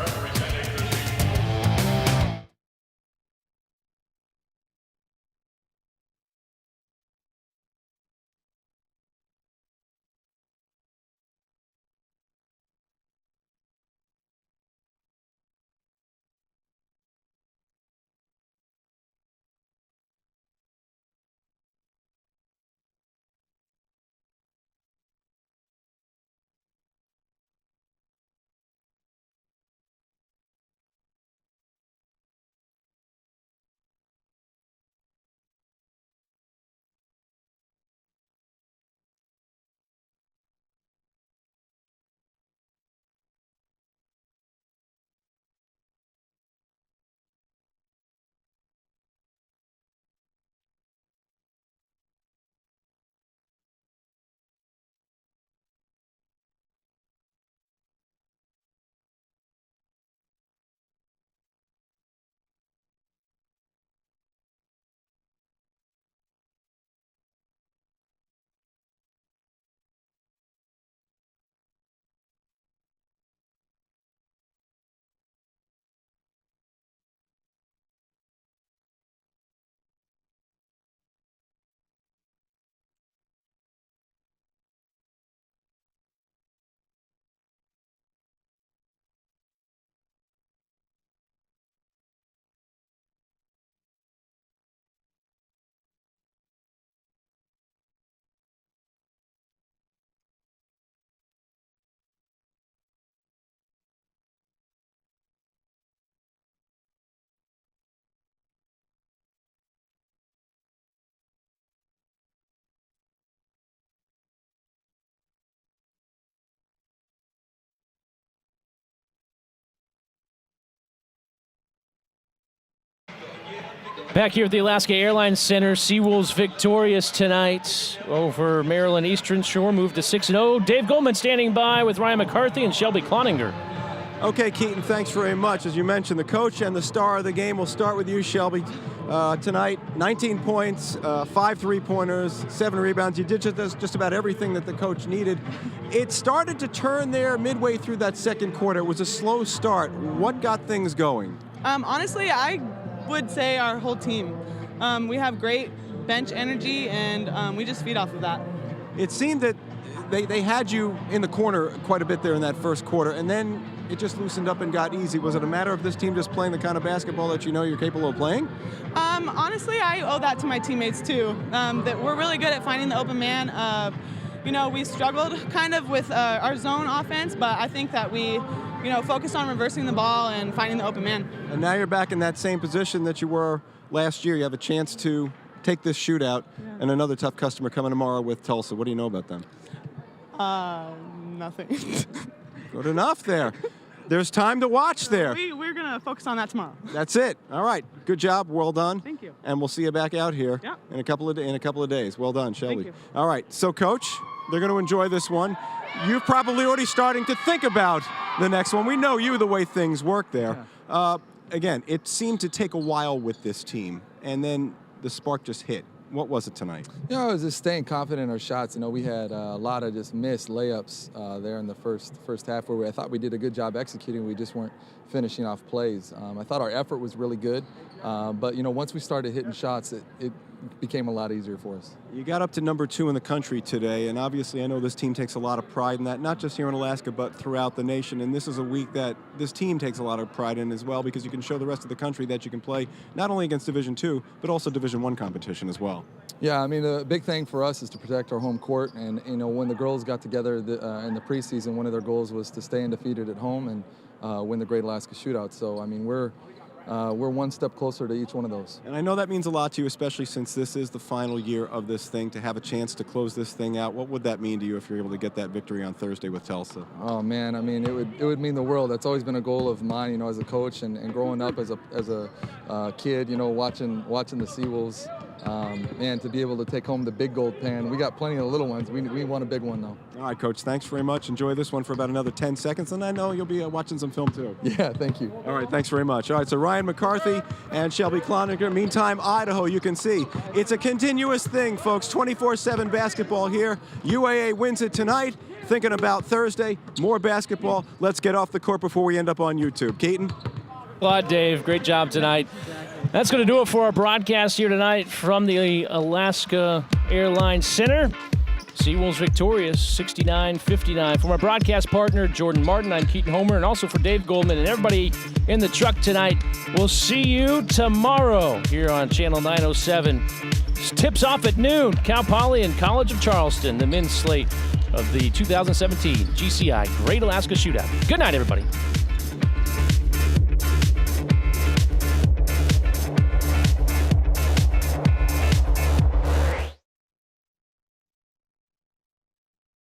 Back here at the Alaska Airlines Center, Seawolves victorious tonight over Maryland Eastern Shore, moved to 6-0. Dave Goldman standing by with Ryan McCarthy and Shelby Cloninger. Okay, Keaton, thanks very much. As you mentioned, the coach and the star of the game. We'll start with you, Shelby. Tonight, 19 points, 5 three-pointers, 7 rebounds. You did just about everything that the coach needed. It started to turn there midway through that second quarter. It was a slow start. What got things going? Honestly, I would say our whole team. We have great bench energy, and we just feed off of that. It seemed that they had you in the corner quite a bit there in that first quarter, and then it just loosened up and got easy. Was it a matter of this team just playing the kind of basketball that you know you're capable of playing? Honestly, I owe that to my teammates too. That we're really good at finding the open man. You know, we struggled kind of with our zone offense, but I think that we focus on reversing the ball and finding the open man. And now you're back in that same position that you were last year. You have a chance to take this shootout, and another tough customer coming tomorrow with Tulsa. What do you know about them? Nothing. Good enough there. There's time to watch there. We're going to focus on that tomorrow. That's it. All right. Good job. Well done. Thank you. And we'll see you back out here Yeah. in a couple of days. Well done, Shelby. Thank you. All right. So, Coach, they're going to enjoy this one. You're probably already starting to think about the next one. We know you, the way things work there. Yeah. Again, it seemed to take a while with this team, and then the spark just hit. What was it tonight? It was just staying confident in our shots. We had a lot of just missed layups there in the first half where I thought we did a good job executing. We just weren't finishing off plays. I thought our effort was really good, but once we started hitting shots, it became a lot easier for us. You got up to number 2 in the country today, and obviously I know this team takes a lot of pride in that, not just here in Alaska, but throughout the nation. And this is a week that this team takes a lot of pride in as well, because you can show the rest of the country that you can play not only against Division II, but also Division I competition as well. Yeah, the big thing for us is to protect our home court. And when the girls got together in the preseason, one of their goals was to stay undefeated at home and win the Great Alaska Shootout. So we're one step closer to each one of those. And I know that means a lot to you, especially since this is the final year of this thing, to have a chance to close this thing out. What would that mean to you if you're able to get that victory on Thursday with Tulsa? Oh man, it would mean the world. That's always been a goal of mine, as a coach and growing up as a kid, watching the Seawolves. Man, to be able to take home the big gold pan. We got plenty of little ones. We want a big one though. All right, Coach, thanks very much. Enjoy this one for about another 10 seconds, and I know you'll be watching some film too. Yeah, thank you. All right, thanks very much. All right, so Ryan McCarthy and Shelby CLONINGER. Meantime, Idaho, you can see it's a continuous thing, folks. 24/7 basketball here. UAA wins it tonight. Thinking about Thursday, more basketball. Let's get off the court before we end up on YouTube. Keaton? Well, Dave, great job tonight. That's going to do it for our broadcast here tonight from the Alaska Airlines Center. Seawolves victorious, 69-59. From our broadcast partner, Jordan Martin, I'm Keaton Homer, and also for Dave Goldman and everybody in the truck tonight. We'll see you tomorrow here on Channel 907. Tips off at noon. Cal Poly and College of Charleston, the men's slate of the 2017 GCI Great Alaska Shootout. Good night, everybody.